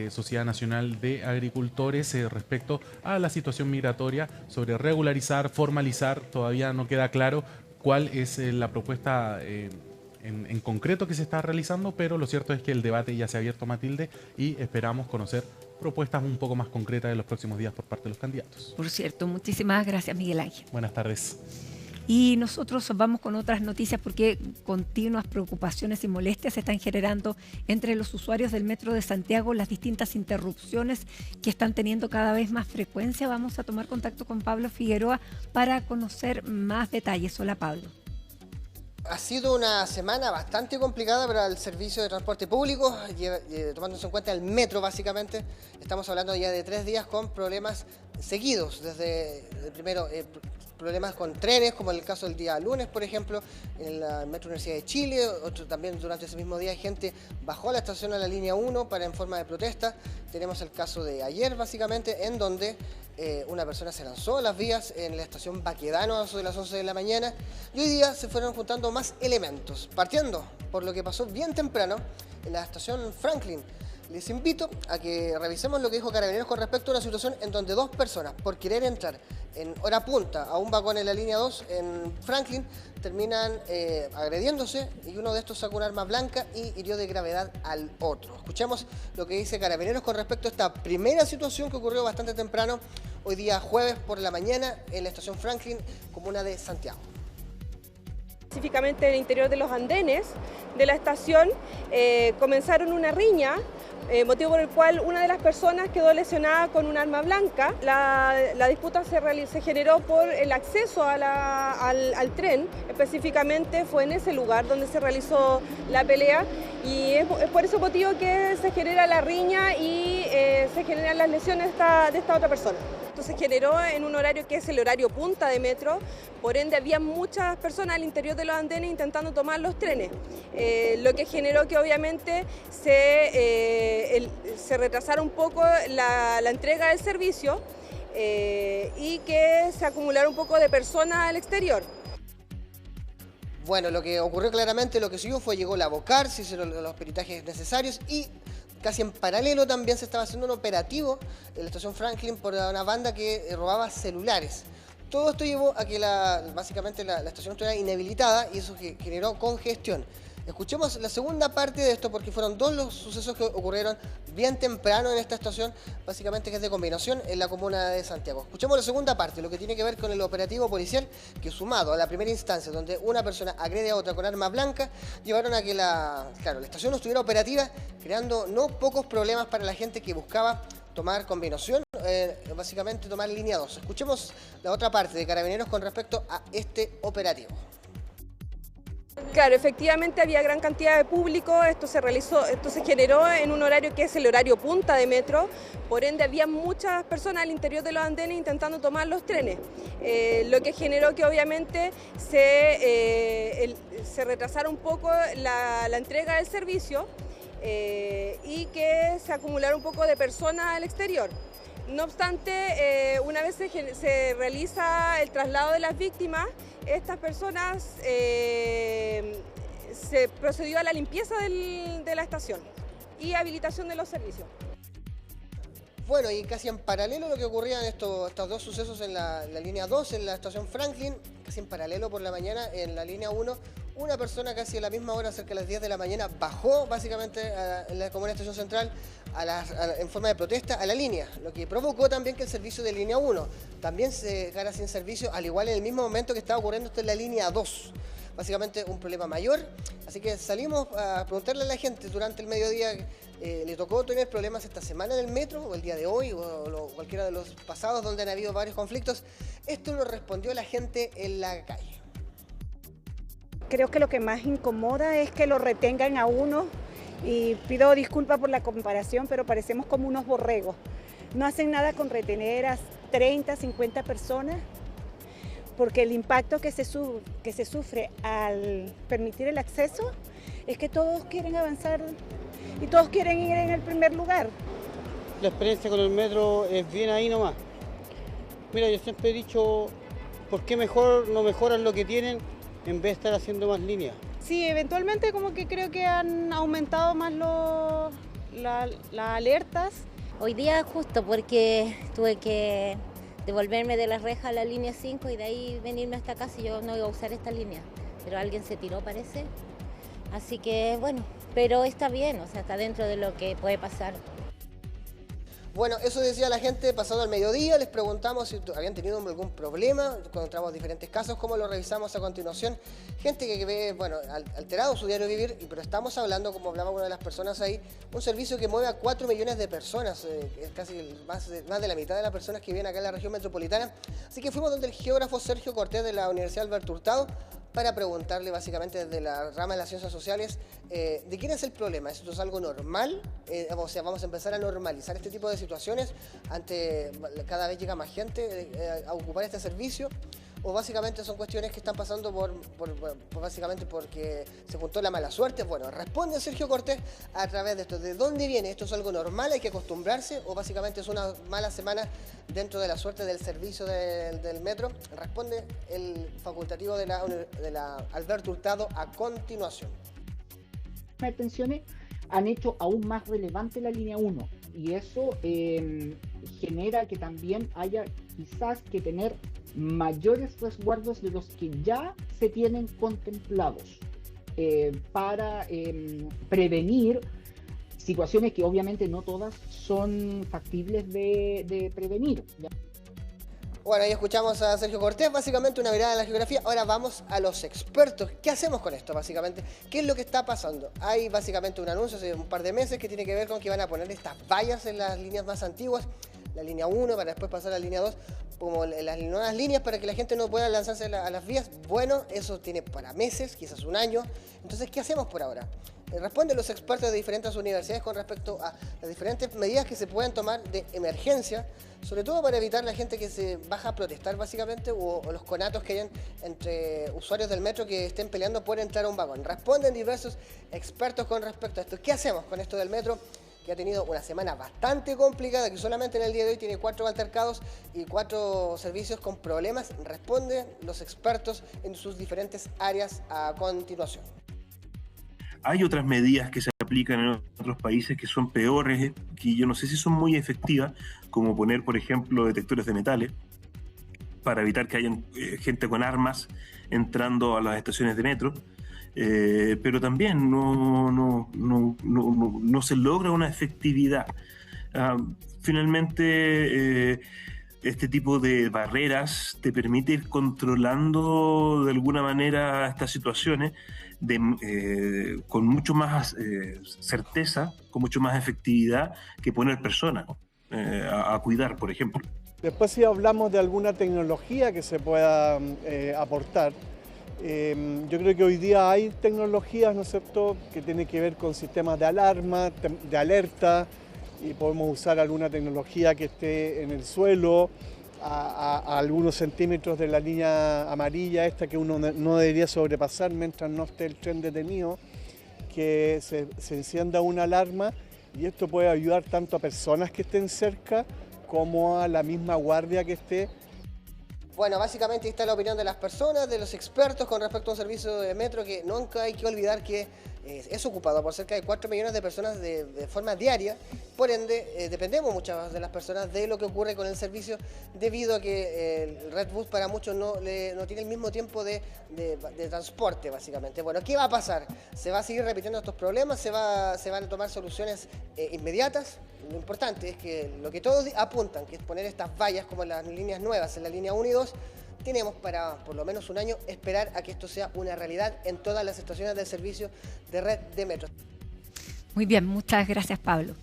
Sociedad Nacional de Agricultores respecto a la situación migratoria, sobre regularizar, formalizar. Todavía no queda claro cuál es la propuesta en concreto que se está realizando, pero lo cierto es que el debate ya se ha abierto, Matilde, y esperamos conocer propuestas un poco más concretas en los próximos días por parte de los candidatos. Por cierto, muchísimas gracias, Miguel Ángel. Buenas tardes. Y nosotros vamos con otras noticias porque continuas preocupaciones y molestias se están generando entre los usuarios del Metro de Santiago, las distintas interrupciones que están teniendo cada vez más frecuencia. Vamos a tomar contacto con Pablo Figueroa para conocer más detalles. Hola, Pablo. Ha sido una semana bastante complicada para el servicio de transporte público, tomándose en cuenta el metro básicamente. Estamos hablando ya de 3 días con problemas seguidos, desde el primero problemas con trenes, como en el caso del día lunes, por ejemplo, en la Metro Universidad de Chile. Otro también durante ese mismo día gente bajó a la estación a la línea 1 en forma de protesta. Tenemos el caso de ayer, básicamente, en donde una persona se lanzó a las vías en la estación Baquedano a eso de las 11 de la mañana. Y hoy día se fueron juntando más elementos, partiendo por lo que pasó bien temprano en la estación Franklin. Les invito a que revisemos lo que dijo Carabineros con respecto a una situación en donde 2 personas, por querer entrar en hora punta a un vagón en la línea 2 en Franklin, terminan agrediéndose y uno de estos sacó un arma blanca y hirió de gravedad al otro. Escuchemos lo que dice Carabineros con respecto a esta primera situación que ocurrió bastante temprano, hoy día jueves por la mañana, en la estación Franklin, comuna de Santiago. específicamente en el interior de los andenes de la estación, comenzaron una riña, motivo por el cual una de las personas quedó lesionada con un arma blanca. La disputa se generó por el acceso al tren, específicamente fue en ese lugar donde se realizó la pelea, y es por ese motivo que se genera la riña y se generan las lesiones de esta otra persona. Esto se generó en un horario que es el horario punta de metro, por ende había muchas personas al interior de los andenes intentando tomar los trenes, lo que generó que obviamente se retrasara un poco la entrega del servicio y que se acumulara un poco de personas al exterior. Bueno, lo que ocurrió claramente, lo que siguió fue, llegó la Bocar, se hicieron los peritajes necesarios y casi en paralelo también se estaba haciendo un operativo en la estación Franklin por una banda que robaba celulares. Todo esto llevó a que básicamente la estación estuviera inhabilitada y eso generó congestión. Escuchemos la segunda parte de esto porque fueron dos los sucesos que ocurrieron bien temprano en esta estación, básicamente que es de combinación en la comuna de Santiago. Escuchemos la segunda parte, lo que tiene que ver con el operativo policial que, sumado a la primera instancia donde una persona agrede a otra con arma blanca, llevaron a que la estación no estuviera operativa, creando no pocos problemas para la gente que buscaba tomar combinación, básicamente tomar línea 2. Escuchemos la otra parte de Carabineros con respecto a este operativo. Claro, efectivamente había gran cantidad de público, esto se generó en un horario que es el horario punta de metro, por ende había muchas personas al interior de los andenes intentando tomar los trenes, lo que generó que obviamente se retrasara un poco la entrega del servicio y que se acumulara un poco de personas al exterior. No obstante, una vez se realiza el traslado de las víctimas, estas personas se procedió a la limpieza de la estación y habilitación de los servicios. Bueno, y casi en paralelo lo que ocurrían estos dos sucesos en la línea 2, en la estación Franklin, casi en paralelo por la mañana en la línea 1, una persona casi a la misma hora, cerca de las 10 de la mañana, bajó básicamente en la comuna estación central en forma de protesta a la línea, lo que provocó también que el servicio de línea 1 también se quedara sin servicio, al igual en el mismo momento que estaba ocurriendo esto en la línea 2. Básicamente un problema mayor, así que salimos a preguntarle a la gente durante el mediodía, ¿le tocó tener problemas esta semana en el metro o el día de hoy o cualquiera de los pasados donde han habido varios conflictos? Esto lo respondió la gente en la calle. Creo que lo que más incomoda es que lo retengan a uno, y pido disculpas por la comparación, pero parecemos como unos borregos. No hacen nada con retener a 30, 50 personas, porque el impacto que se sufre al permitir el acceso es que todos quieren avanzar y todos quieren ir en el primer lugar. La experiencia con el metro es bien ahí nomás. Mira, yo siempre he dicho, ¿por qué mejor no mejoran lo que tienen en vez de estar haciendo más líneas? Sí, eventualmente como que creo que han aumentado más las alertas. Hoy día justo porque tuve que devolverme de la reja a la línea 5 y de ahí venirme hasta acá si yo no iba a usar esta línea. Pero alguien se tiró, parece. Así que bueno, pero está bien, o sea, está dentro de lo que puede pasar. Bueno, eso decía la gente pasado al mediodía, les preguntamos si habían tenido algún problema, encontramos diferentes casos, como lo revisamos a continuación. Gente que ve, bueno, alterado su diario vivir, pero estamos hablando, como hablaba una de las personas ahí, un servicio que mueve a 4 millones de personas, es casi más de la mitad de las personas que viven acá en la región metropolitana. Así que fuimos donde el geógrafo Sergio Cortés de la Universidad Alberto Hurtado para preguntarle básicamente desde la rama de las ciencias sociales de quién es el problema. ¿Esto es algo normal? O sea, vamos a empezar a normalizar este tipo de situaciones ante cada vez llega más gente a ocupar este servicio, o básicamente son cuestiones que están pasando básicamente porque se juntó la mala suerte. Bueno, responde Sergio Cortés a través de esto. ¿De dónde viene? ¿Esto es algo normal? ¿Hay que acostumbrarse? ¿O básicamente es una mala semana dentro de la suerte del servicio del metro? Responde el facultativo de la Alberto Hurtado a continuación. Las detenciones han hecho aún más relevante la línea 1 y eso genera que también haya quizás que tener mayores resguardos de los que ya se tienen contemplados para prevenir situaciones que obviamente no todas son factibles de prevenir. Bueno, ahí escuchamos a Sergio Cortés, básicamente una mirada a la geografía. Ahora vamos a los expertos. ¿Qué hacemos con esto, básicamente? ¿Qué es lo que está pasando? Hay básicamente un anuncio hace un par de meses que tiene que ver con que van a poner estas vallas en las líneas más antiguas, la línea 1 para después pasar a la línea 2, como las nuevas líneas para que la gente no pueda lanzarse a las vías. Bueno, eso tiene para meses, quizás un año. Entonces, ¿qué hacemos por ahora? Responden los expertos de diferentes universidades con respecto a las diferentes medidas que se pueden tomar de emergencia, sobre todo para evitar la gente que se baja a protestar básicamente o los conatos que hayan entre usuarios del metro que estén peleando por entrar a un vagón. Responden diversos expertos con respecto a esto. ¿Qué hacemos con esto del metro? Que ha tenido una semana bastante complicada, que solamente en el día de hoy tiene 4 altercados y 4 servicios con problemas. Responden los expertos en sus diferentes áreas a continuación. Hay otras medidas que se aplican en otros países que son peores, que yo no sé si son muy efectivas, como poner, por ejemplo, detectores de metales, para evitar que hayan gente con armas entrando a las estaciones de metro. Pero también no se logra una efectividad. Finalmente, este tipo de barreras te permite ir controlando de alguna manera estas situaciones con mucho más certeza, con mucho más efectividad que poner personas a cuidar, por ejemplo. Después, si hablamos de alguna tecnología que se pueda aportar, yo creo que hoy día hay tecnologías, ¿no es cierto?, que tienen que ver con sistemas de alarma, de alerta, y podemos usar alguna tecnología que esté en el suelo, a algunos centímetros de la línea amarilla, esta que uno no debería sobrepasar mientras no esté el tren detenido, que se encienda una alarma, y esto puede ayudar tanto a personas que estén cerca como a la misma guardia que esté. Bueno, básicamente está la opinión de las personas, de los expertos con respecto a un servicio de metro que nunca hay que olvidar que es ocupado por cerca de 4 millones de personas de forma diaria. Por ende, dependemos muchas de las personas de lo que ocurre con el servicio, debido a que el Redbus para muchos no tiene el mismo tiempo de transporte, básicamente. Bueno, ¿qué va a pasar? ¿Se va a seguir repitiendo estos problemas? ¿Se van a tomar soluciones inmediatas? Lo importante es que lo que todos apuntan, que es poner estas vallas como en las líneas nuevas, en la línea 1 y 2, tenemos para por lo menos un año esperar a que esto sea una realidad en todas las estaciones del servicio de red de metro. Muy bien, muchas gracias, Pablo.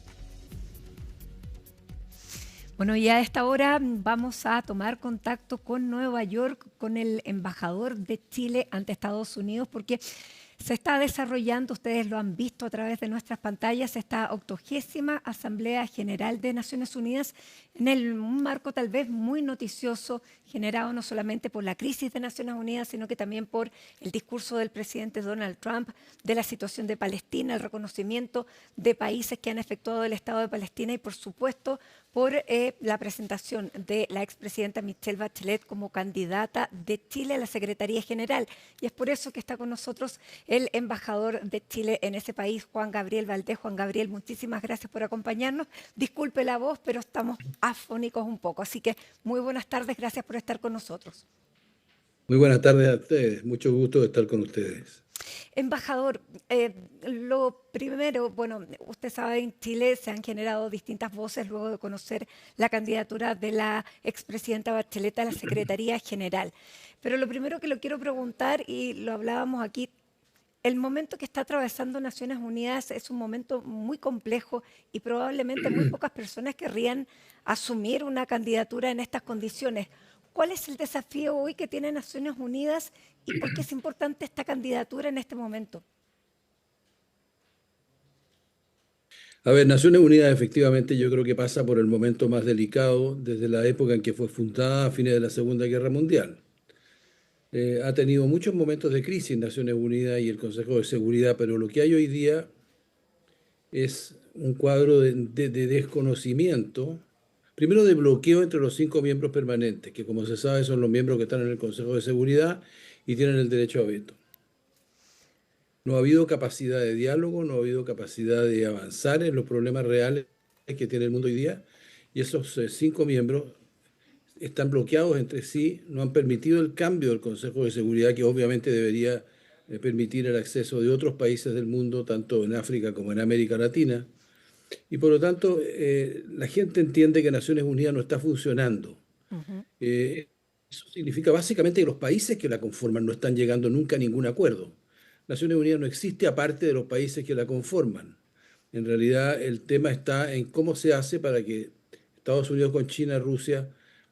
Bueno, y a esta hora vamos a tomar contacto con Nueva York, con el embajador de Chile ante Estados Unidos, porque se está desarrollando, ustedes lo han visto a través de nuestras pantallas, esta 80ª Asamblea General de Naciones Unidas en un marco tal vez muy noticioso, generado no solamente por la crisis de Naciones Unidas, sino que también por el discurso del presidente Donald Trump de la situación de Palestina, el reconocimiento de países que han efectuado el Estado de Palestina y, por supuesto, por la presentación de la expresidenta Michelle Bachelet como candidata de Chile a la Secretaría General. Y es por eso que está con nosotros el embajador de Chile en ese país, Juan Gabriel Valdés. Juan Gabriel, muchísimas gracias por acompañarnos. Disculpe la voz, pero estamos afónicos un poco. Así que muy buenas tardes, gracias por estar con nosotros. Muy buenas tardes a ustedes, mucho gusto de estar con ustedes. Embajador, lo primero, bueno, usted sabe, en Chile se han generado distintas voces luego de conocer la candidatura de la expresidenta Bachelet a la Secretaría General. Pero lo primero que lo quiero preguntar, y lo hablábamos aquí, el momento que está atravesando Naciones Unidas es un momento muy complejo y probablemente muy pocas personas querrían asumir una candidatura en estas condiciones. ¿Cuál es el desafío hoy que tiene Naciones Unidas y por qué es importante esta candidatura en este momento? A ver, Naciones Unidas efectivamente yo creo que pasa por el momento más delicado desde la época en que fue fundada a fines de la Segunda Guerra Mundial. Ha tenido muchos momentos de crisis Naciones Unidas y el Consejo de Seguridad, pero lo que hay hoy día es un cuadro de desconocimiento, primero de bloqueo entre los 5 miembros permanentes, que como se sabe son los miembros que están en el Consejo de Seguridad y tienen el derecho a veto. No ha habido capacidad de diálogo, no ha habido capacidad de avanzar en los problemas reales que tiene el mundo hoy día, y esos 5 miembros están bloqueados entre sí, no han permitido el cambio del Consejo de Seguridad, que obviamente debería permitir el acceso de otros países del mundo, tanto en África como en América Latina. Y por lo tanto, la gente entiende que Naciones Unidas no está funcionando. Eso significa básicamente que los países que la conforman no están llegando nunca a ningún acuerdo. Naciones Unidas no existe aparte de los países que la conforman. En realidad el tema está en cómo se hace para que Estados Unidos con China, Rusia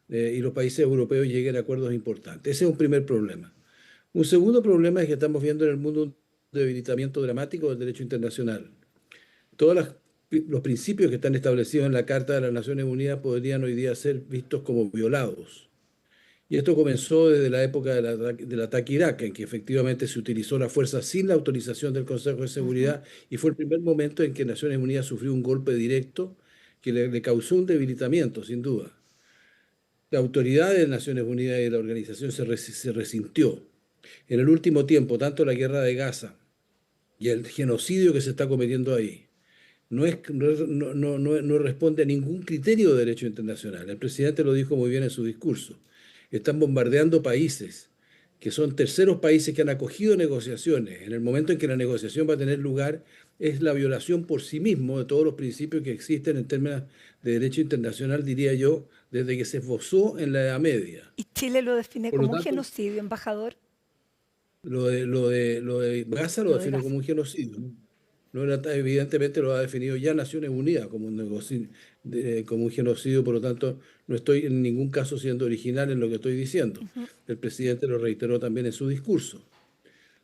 y los países europeos lleguen a acuerdos importantes. Ese es un primer problema. Un segundo problema es que estamos viendo en el mundo un debilitamiento dramático del derecho internacional. Todos los principios que están establecidos en la Carta de las Naciones Unidas podrían hoy día ser vistos como violados. Y esto comenzó desde la época del ataque a Irak, en que efectivamente se utilizó la fuerza sin la autorización del Consejo de Seguridad, y fue el primer momento en que Naciones Unidas sufrió un golpe directo que le causó un debilitamiento, sin duda. La autoridad de Naciones Unidas y de la organización se resintió. En el último tiempo, tanto la guerra de Gaza y el genocidio que se está cometiendo ahí no responde a ningún criterio de derecho internacional. El presidente lo dijo muy bien en su discurso. Están bombardeando países que son terceros países que han acogido negociaciones. En el momento en que la negociación va a tener lugar, es la violación por sí mismo de todos los principios que existen en términos de derecho internacional, diría yo, desde que se esbozó en la Edad Media. ¿Y Chile lo define Por lo como un tanto, genocidio, embajador? Lo de Gaza lo Lo de define Gaza. como un genocidio. Evidentemente lo ha definido ya Naciones Unidas como como un genocidio, por lo tanto no estoy en ningún caso siendo original en lo que estoy diciendo. El presidente lo reiteró también en su discurso.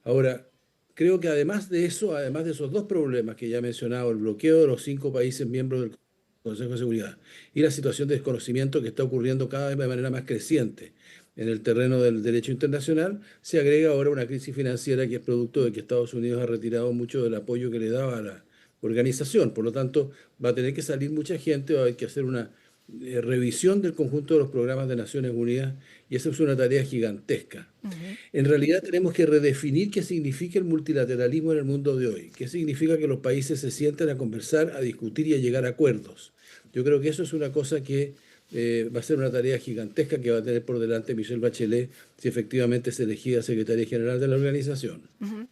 Ahora, creo que además de eso, además de esos dos problemas que ya he mencionado, el bloqueo de los 5 países miembros del Consejo de Seguridad y la situación de desconocimiento que está ocurriendo cada vez de manera más creciente en el terreno del derecho internacional, se agrega ahora una crisis financiera que es producto de que Estados Unidos ha retirado mucho del apoyo que le daba a la organización. Por lo tanto, va a tener que salir mucha gente, va a haber que hacer una revisión del conjunto de los programas de Naciones Unidas, y esa es una tarea gigantesca. En realidad tenemos que redefinir qué significa el multilateralismo en el mundo de hoy, qué significa que los países se sienten a conversar, a discutir y a llegar a acuerdos. Yo creo que eso es una cosa que va a ser una tarea gigantesca que va a tener por delante Michelle Bachelet si efectivamente es elegida secretaria general de la organización.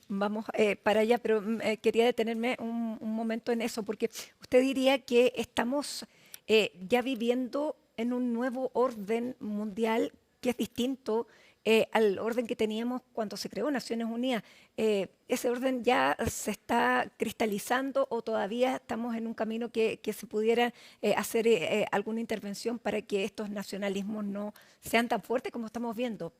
Vamos para allá, pero quería detenerme un momento en eso, porque usted diría que estamos ya viviendo en un nuevo orden mundial que es distinto al orden que teníamos cuando se creó Naciones Unidas. ¿Ese orden ya se está cristalizando o todavía estamos en un camino que se pudiera hacer alguna intervención para que estos nacionalismos no sean tan fuertes como estamos viendo?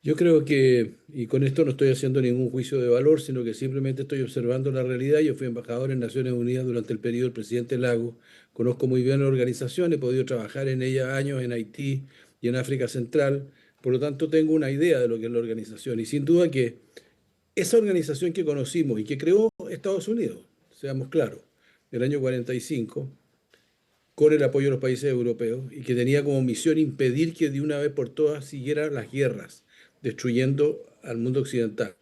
Yo creo que, y con esto no estoy haciendo ningún juicio de valor, sino que simplemente estoy observando la realidad. Yo fui embajador en Naciones Unidas durante el periodo del presidente Lagos, conozco muy bien la organización, he podido trabajar en ella años en Haití y en África Central, por lo tanto tengo una idea de lo que es la organización. Y sin duda que esa organización que conocimos y que creó Estados Unidos, seamos claros, en el año 45, con el apoyo de los países europeos, y que tenía como misión impedir que de una vez por todas siguieran las guerras, destruyendo al mundo occidental.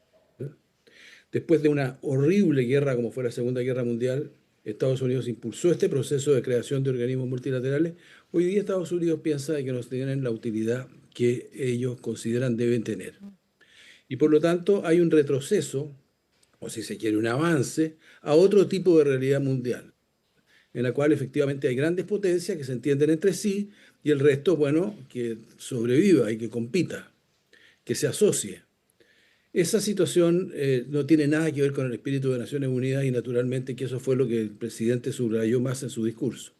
Después de una horrible guerra como fue la Segunda Guerra Mundial, Estados Unidos impulsó este proceso de creación de organismos multilaterales. Hoy día Estados Unidos piensa que no tienen la utilidad que ellos consideran deben tener. Y por lo tanto hay un retroceso, o si se quiere un avance, a otro tipo de realidad mundial, en la cual efectivamente hay grandes potencias que se entienden entre sí y el resto, bueno, que sobreviva y que compita, que se asocie. Esa situación no tiene nada que ver con el espíritu de Naciones Unidas y naturalmente que eso fue lo que el presidente subrayó más en su discurso.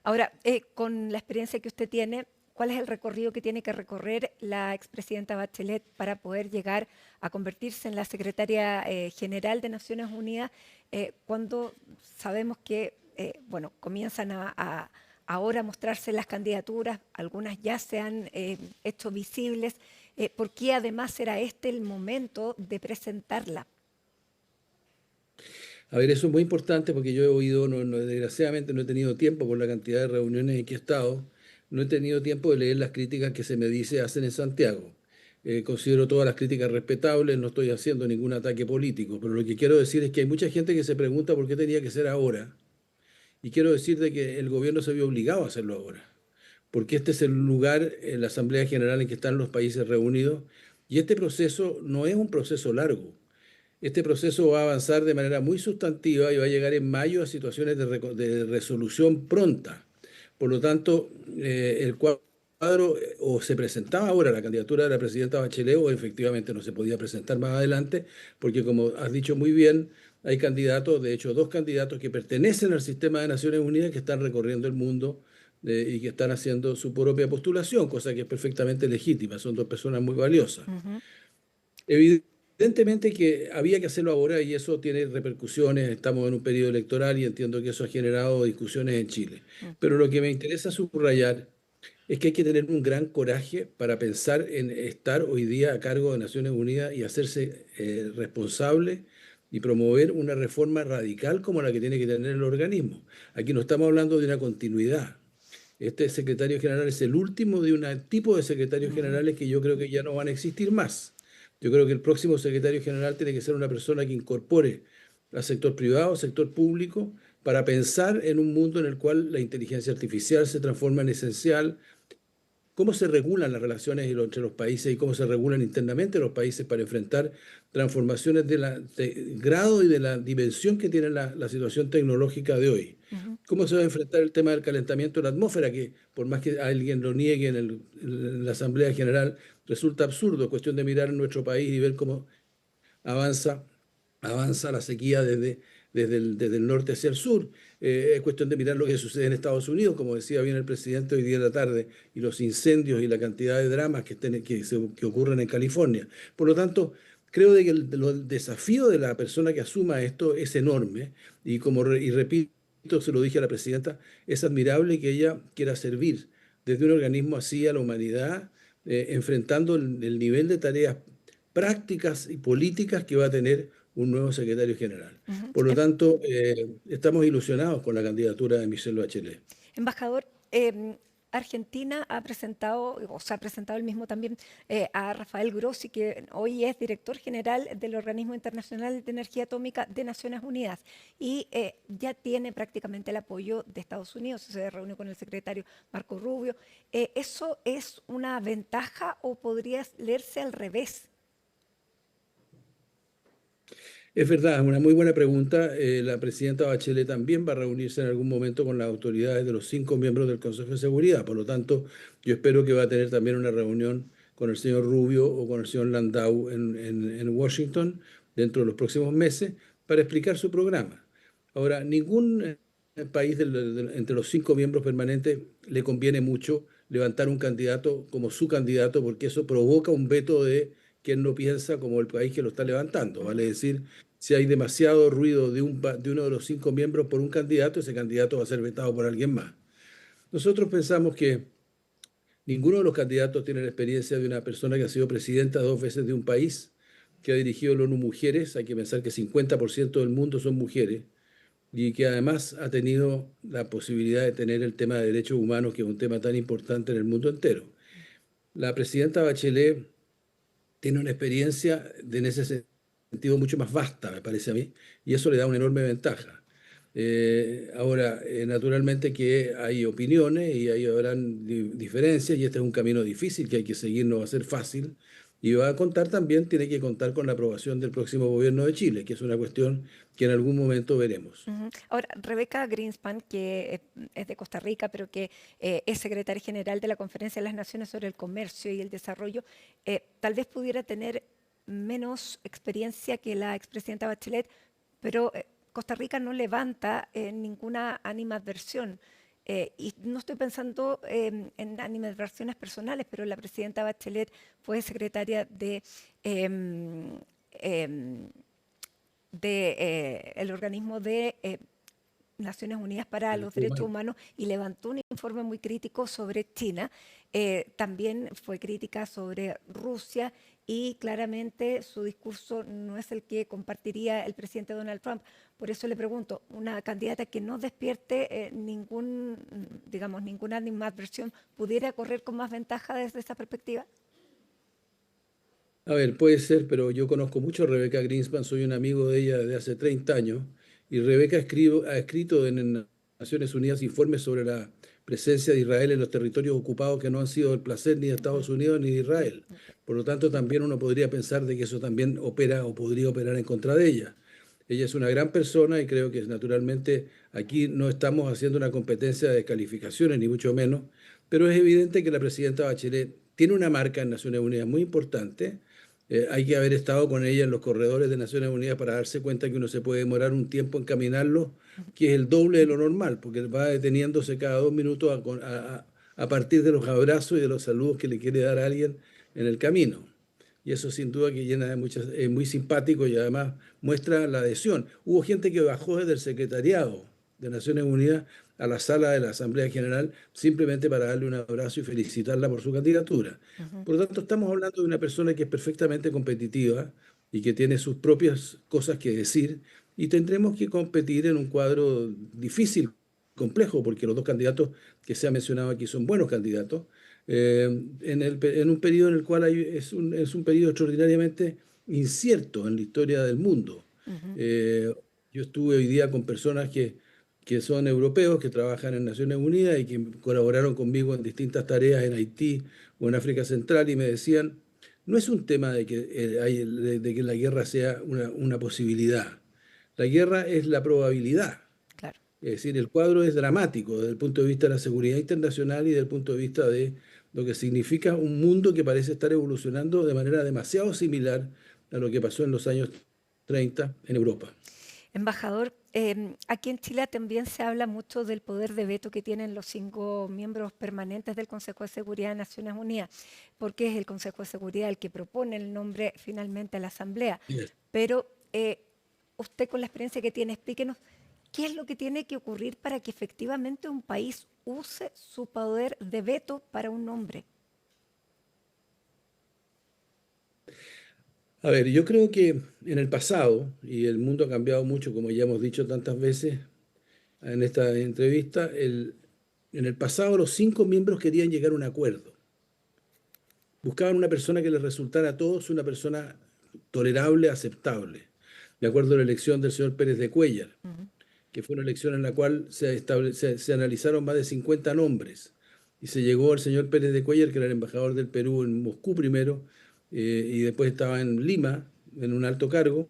Ahora, con la experiencia que usted tiene, ¿cuál es el recorrido que tiene que recorrer la expresidenta Bachelet para poder llegar a convertirse en la secretaria general de Naciones Unidas cuando sabemos que bueno, comienzan ahora a mostrarse las candidaturas, algunas ya se han hecho visibles? ¿Por qué además será este el momento de presentarla? A ver, eso es muy importante porque yo he oído, desgraciadamente no he tenido tiempo por la cantidad de reuniones en que he estado, no he tenido tiempo de leer las críticas que se me dice hacen en Santiago. Considero todas las críticas respetables, no estoy haciendo ningún ataque político, pero lo que quiero decir es que hay mucha gente que se pregunta por qué tenía que ser ahora. Y quiero decir de que el gobierno se vio obligado a hacerlo ahora, porque este es el lugar, en la Asamblea General en que están los países reunidos, y este proceso no es un proceso largo. Este proceso va a avanzar de manera muy sustantiva y va a llegar en mayo a situaciones de resolución pronta. Por lo tanto, el cuadro o se presentaba ahora la candidatura de la presidenta Bachelet o efectivamente no se podía presentar más adelante, porque como has dicho muy bien, hay candidatos, de hecho 2 candidatos que pertenecen al sistema de Naciones Unidas que están recorriendo el mundo y que están haciendo su propia postulación, cosa que es perfectamente legítima, son 2 personas muy valiosas. Evidentemente que había que hacerlo ahora y eso tiene repercusiones, estamos en un periodo electoral y entiendo que eso ha generado discusiones en Chile. Pero lo que me interesa subrayar es que hay que tener un gran coraje para pensar en estar hoy día a cargo de Naciones Unidas y hacerse responsable y promover una reforma radical como la que tiene que tener el organismo. Aquí no estamos hablando de una continuidad. Este secretario general es el último de un tipo de secretarios generales que yo creo que ya no van a existir más. Yo creo que el próximo secretario general tiene que ser una persona que incorpore al sector privado, al sector público, para pensar en un mundo en el cual la inteligencia artificial se transforma en esencial, cómo se regulan las relaciones entre los países y cómo se regulan internamente los países para enfrentar transformaciones de grado y de la dimensión que tiene la situación tecnológica de hoy. ¿Cómo se va a enfrentar el tema del calentamiento de la atmósfera, que por más que alguien lo niegue en la Asamblea General, resulta absurdo? Es cuestión de mirar en nuestro país y ver cómo avanza la sequía desde el norte hacia el sur. Es cuestión de mirar lo que sucede en Estados Unidos, como decía bien el presidente hoy día de la tarde, y los incendios y la cantidad de dramas que ocurren en California. Por lo tanto, creo de que el desafío de la persona que asuma esto es enorme y repito, se lo dije a la presidenta, es admirable que ella quiera servir desde un organismo así a la humanidad, enfrentando el nivel de tareas prácticas y políticas que va a tener un nuevo secretario general. Por lo tanto, estamos ilusionados con la candidatura de Michelle Bachelet. Embajador, Argentina ha presentado, o se ha presentado el mismo también, a Rafael Grossi, que hoy es director general del Organismo Internacional de Energía Atómica de Naciones Unidas, y ya tiene prácticamente el apoyo de Estados Unidos, se reúne con el secretario Marco Rubio. ¿Eso es una ventaja o podría leerse al revés? Es verdad, es una muy buena pregunta. La presidenta Bachelet también va a reunirse en algún momento con las autoridades de los 5 miembros del Consejo de Seguridad. Por lo tanto, yo espero que va a tener también una reunión con el señor Rubio o con el señor Landau en Washington dentro de los próximos meses para explicar su programa. Ahora, ningún país entre los 5 miembros permanentes le conviene mucho levantar un candidato como su candidato, porque eso provoca un veto de quien no piensa como el país que lo está levantando. Vale decir, si hay demasiado ruido de uno de los 5 miembros por un candidato, ese candidato va a ser vetado por alguien más. Nosotros pensamos que ninguno de los candidatos tiene la experiencia de una persona que ha sido presidenta 2 veces de un país, que ha dirigido la ONU Mujeres. Hay que pensar que 50% del mundo son mujeres y que además ha tenido la posibilidad de tener el tema de derechos humanos, que es un tema tan importante en el mundo entero. La presidenta Bachelet tiene una experiencia en ese sentido mucho más vasta, me parece a mí, y eso le da una enorme ventaja. Ahora, naturalmente que hay opiniones y habrán diferencias, y este es un camino difícil que hay que seguir, no va a ser fácil, y tiene que contar con la aprobación del próximo gobierno de Chile, que es una cuestión que en algún momento veremos. Ahora, Rebeca Greenspan, que es de Costa Rica, pero que es secretaria general de la Conferencia de las Naciones sobre el Comercio y el Desarrollo, tal vez pudiera tener menos experiencia que la expresidenta Bachelet, pero Costa Rica no levanta ninguna animadversión. Y no estoy pensando en animadversiones personales, pero la presidenta Bachelet fue secretaria el organismo de Naciones Unidas para los Derechos Humanos y levantó un informe muy crítico sobre China. También fue crítica sobre Rusia y claramente su discurso no es el que compartiría el presidente Donald Trump. Por eso le pregunto, una candidata que no despierte ninguna animadversión, ¿pudiera correr con más ventaja desde esa perspectiva? A ver, puede ser, pero yo conozco mucho a Rebeca Greenspan, soy un amigo de ella desde hace 30 años, y Rebeca ha escrito en Naciones Unidas informes sobre la presencia de Israel en los territorios ocupados que no han sido del placer ni de Estados Unidos ni de Israel. Por lo tanto, también uno podría pensar de que eso también opera o podría operar en contra de ella. Ella es una gran persona y creo que naturalmente aquí no estamos haciendo una competencia de calificaciones, ni mucho menos, pero es evidente que la presidenta Bachelet tiene una marca en Naciones Unidas muy importante. Hay que haber estado con ella en los corredores de Naciones Unidas para darse cuenta que uno se puede demorar un tiempo en caminarlo, que es el doble de lo normal, porque va deteniéndose cada 2 minutos a partir de los abrazos y de los saludos que le quiere dar a alguien en el camino. Y eso sin duda que llena de muchas, es muy simpático y además muestra la adhesión. Hubo gente que bajó desde el secretariado de Naciones Unidas a la sala de la Asamblea General simplemente para darle un abrazo y felicitarla por su candidatura. Por lo tanto, estamos hablando de una persona que es perfectamente competitiva y que tiene sus propias cosas que decir, y tendremos que competir en un cuadro difícil, complejo, porque los dos candidatos que se han mencionado aquí son buenos candidatos, en un periodo en el cual es un periodo extraordinariamente incierto en la historia del mundo. Yo estuve hoy día con personas que son europeos, que trabajan en Naciones Unidas y que colaboraron conmigo en distintas tareas en Haití o en África Central, y me decían, no es un tema de que la guerra sea una posibilidad, la guerra es la probabilidad. Claro. Es decir, el cuadro es dramático desde el punto de vista de la seguridad internacional y desde el punto de vista de lo que significa un mundo que parece estar evolucionando de manera demasiado similar a lo que pasó en los años 30 en Europa. Embajador, aquí en Chile también se habla mucho del poder de veto que tienen los 5 miembros permanentes del Consejo de Seguridad de Naciones Unidas, porque es el Consejo de Seguridad el que propone el nombre finalmente a la Asamblea. Yes. Pero usted, con la experiencia que tiene, explíquenos qué es lo que tiene que ocurrir para que efectivamente un país use su poder de veto para un nombre. A ver, yo creo que en el pasado, y el mundo ha cambiado mucho, como ya hemos dicho tantas veces en esta entrevista, en el pasado los 5 miembros querían llegar a un acuerdo. Buscaban una persona que les resultara a todos una persona tolerable, aceptable. De acuerdo a la elección del señor Pérez de Cuéllar, que fue una elección en la cual se analizaron más de 50 nombres, y se llegó al señor Pérez de Cuéllar, que era el embajador del Perú en Moscú primero, y después estaba en Lima, en un alto cargo,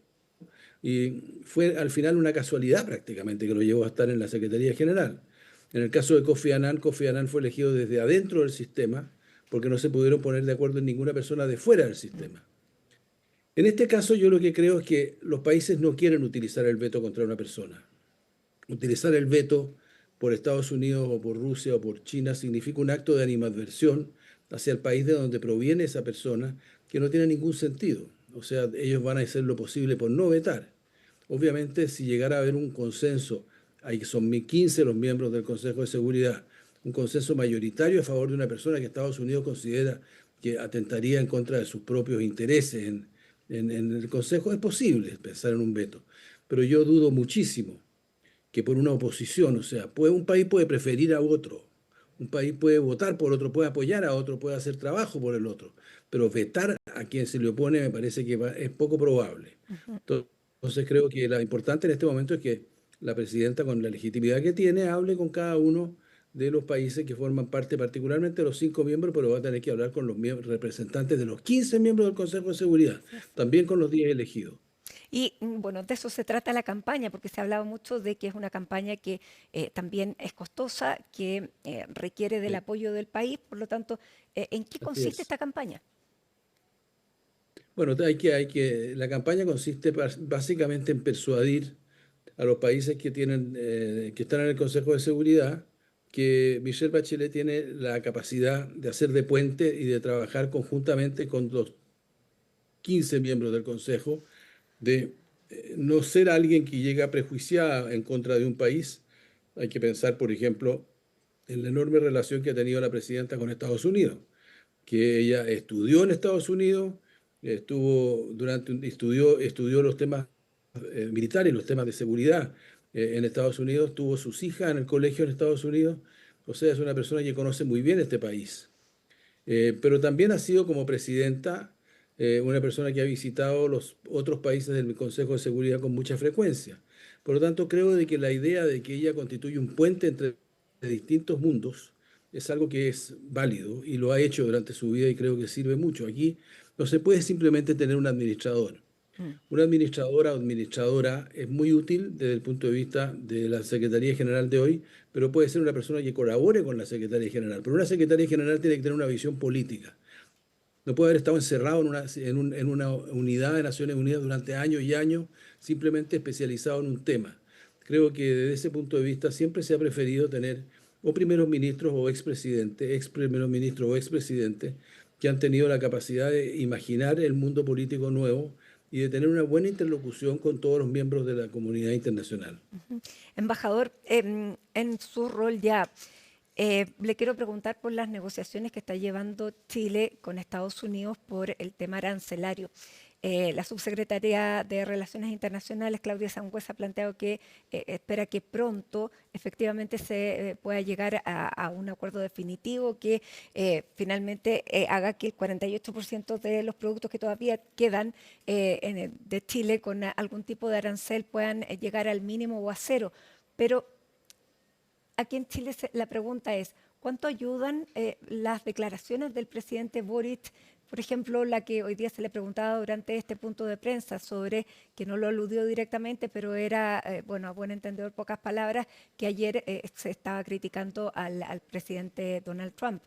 y fue al final una casualidad prácticamente que lo llevó a estar en la Secretaría General. En el caso de Kofi Annan fue elegido desde adentro del sistema, porque no se pudieron poner de acuerdo en ninguna persona de fuera del sistema. En este caso yo lo que creo es que los países no quieren utilizar el veto contra una persona. Utilizar el veto por Estados Unidos o por Rusia o por China significa un acto de animadversión hacia el país de donde proviene esa persona, que no tiene ningún sentido. O sea, ellos van a hacer lo posible por no vetar. Obviamente, si llegara a haber un consenso, son 15 los miembros del Consejo de Seguridad, un consenso mayoritario a favor de una persona que Estados Unidos considera que atentaría en contra de sus propios intereses en el Consejo, es posible pensar en un veto. Pero yo dudo muchísimo que por una oposición, o sea, un país puede preferir a otro, un país puede votar por otro, puede apoyar a otro, puede hacer trabajo por el otro, pero vetar a quien se le opone me parece que es poco probable. Entonces creo que lo importante en este momento es que la presidenta, con la legitimidad que tiene, hable con cada uno de los países que forman parte, particularmente los 5 miembros, pero va a tener que hablar con los representantes de los 15 miembros del Consejo de Seguridad, también con los 10 elegidos. Y bueno, de eso se trata la campaña, porque se ha hablado mucho de que es una campaña que también es costosa, que requiere del apoyo del país. Por lo tanto, ¿en qué consiste esta campaña? Bueno, la campaña consiste básicamente en persuadir a los países que están en el Consejo de Seguridad que Michelle Bachelet tiene la capacidad de hacer de puente y de trabajar conjuntamente con los 15 miembros del Consejo, de no ser alguien que llega prejuiciada en contra de un país. Hay que pensar, por ejemplo, en la enorme relación que ha tenido la presidenta con Estados Unidos, que ella estudió en Estados Unidos, estudió los temas militares, los temas de seguridad en Estados Unidos, tuvo sus hijas en el colegio en Estados Unidos, o sea, es una persona que conoce muy bien este país. Pero también ha sido como presidenta una persona que ha visitado los otros países del Consejo de Seguridad con mucha frecuencia. Por lo tanto, creo de que la idea de que ella constituye un puente entre distintos mundos es algo que es válido y lo ha hecho durante su vida y creo que sirve mucho. Aquí no se puede simplemente tener un administrador. Una administradora o administradora es muy útil desde el punto de vista de la Secretaría General de hoy, pero puede ser una persona que colabore con la Secretaría General. Pero una Secretaría General tiene que tener una visión política. No puede haber estado encerrado en una unidad de Naciones Unidas durante años y años, simplemente especializado en un tema. Creo que desde ese punto de vista siempre se ha preferido tener o primeros ministros o expresidentes, ex primeros ministros o expresidentes, que han tenido la capacidad de imaginar el mundo político nuevo y de tener una buena interlocución con todos los miembros de la comunidad internacional. Embajador, en su rol ya, le quiero preguntar por las negociaciones que está llevando Chile con Estados Unidos por el tema arancelario. La subsecretaria de Relaciones Internacionales, Claudia Sangüesa, ha planteado que espera que pronto efectivamente se pueda llegar a un acuerdo definitivo que finalmente haga que el 48% de los productos que todavía quedan de Chile con algún tipo de arancel puedan llegar al mínimo o a cero. Pero aquí en Chile la pregunta es, ¿cuánto ayudan las declaraciones del presidente Boric? Por ejemplo, la que hoy día se le preguntaba durante este punto de prensa sobre, que no lo aludió directamente, pero era, bueno, a buen entendedor, pocas palabras, que ayer se estaba criticando al presidente Donald Trump.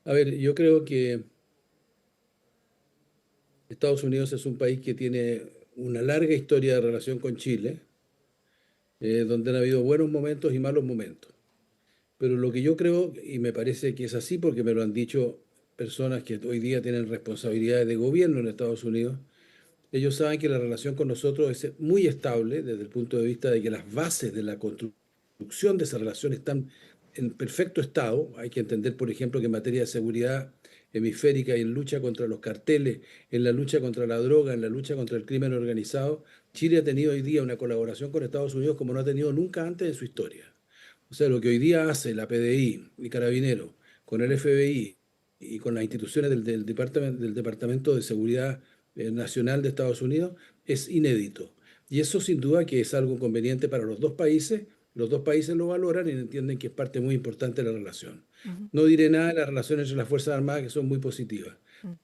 A ver, yo creo que Estados Unidos es un país que tiene una larga historia de relación con Chile, donde han habido buenos momentos y malos momentos. Pero lo que yo creo, y me parece que es así porque me lo han dicho personas que hoy día tienen responsabilidades de gobierno en Estados Unidos, ellos saben que la relación con nosotros es muy estable desde el punto de vista de que las bases de la construcción de esa relación están en perfecto estado. Hay que entender, por ejemplo, que en materia de seguridad hemisférica y en lucha contra los carteles, en la lucha contra la droga, en la lucha contra el crimen organizado, Chile ha tenido hoy día una colaboración con Estados Unidos como no ha tenido nunca antes en su historia. O sea, lo que hoy día hace la PDI y Carabineros con el FBI y con las instituciones del Departamento de Seguridad Nacional de Estados Unidos es inédito. Y eso sin duda que es algo conveniente para los dos países. Los dos países lo valoran y entienden que es parte muy importante de la relación. No diré nada de las relaciones entre las Fuerzas Armadas, que son muy positivas.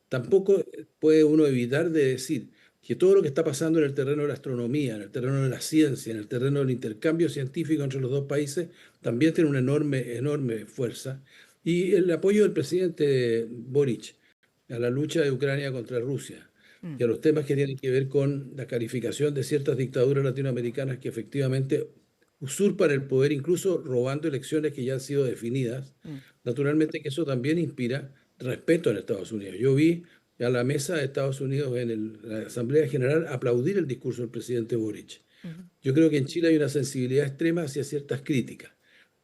Tampoco puede uno evitar de decir que todo lo que está pasando en el terreno de la astronomía, en el terreno de la ciencia, en el terreno del intercambio científico entre los dos países, también tiene una enorme fuerza. Y el apoyo del presidente Boric a la lucha de Ucrania contra Rusia y a los temas que tienen que ver con la calificación de ciertas dictaduras latinoamericanas que efectivamente usurpan el poder, incluso robando elecciones que ya han sido definidas, naturalmente que eso también inspira respeto en Estados Unidos. Yo vi a la mesa de Estados Unidos en la Asamblea General aplaudir el discurso del presidente Boric. Yo creo que en Chile hay una sensibilidad extrema hacia ciertas críticas.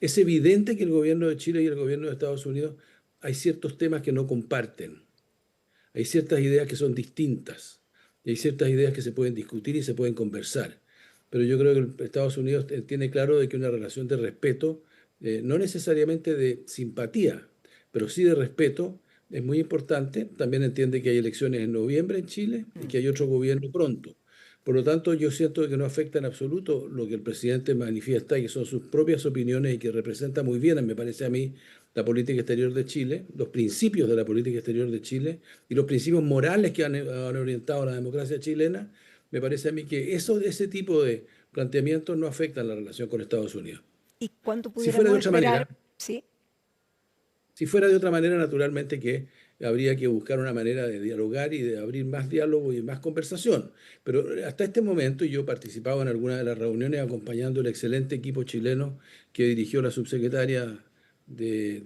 Es evidente que el gobierno de Chile y el gobierno de Estados Unidos hay ciertos temas que no comparten. Hay ciertas ideas que son distintas. Y hay ciertas ideas que se pueden discutir y se pueden conversar. Pero yo creo que Estados Unidos tiene claro de que una relación de respeto, no necesariamente de simpatía, pero sí de respeto, es muy importante. También entiende que hay elecciones en noviembre en Chile y que hay otro gobierno pronto. Por lo tanto, yo siento que no afecta en absoluto lo que el presidente manifiesta, que son sus propias opiniones y que representa muy bien, me parece a mí, la política exterior de Chile, los principios de la política exterior de Chile y los principios morales que han orientado a la democracia chilena. Me parece a mí que ese tipo de planteamientos no afectan la relación con Estados Unidos. ¿Y cuánto Si fuera de otra manera, ¿sí? Si fuera de otra manera, naturalmente que habría que buscar una manera de dialogar y de abrir más diálogo y más conversación. Pero hasta este momento yo participaba en algunas de las reuniones acompañando el excelente equipo chileno que dirigió la subsecretaria de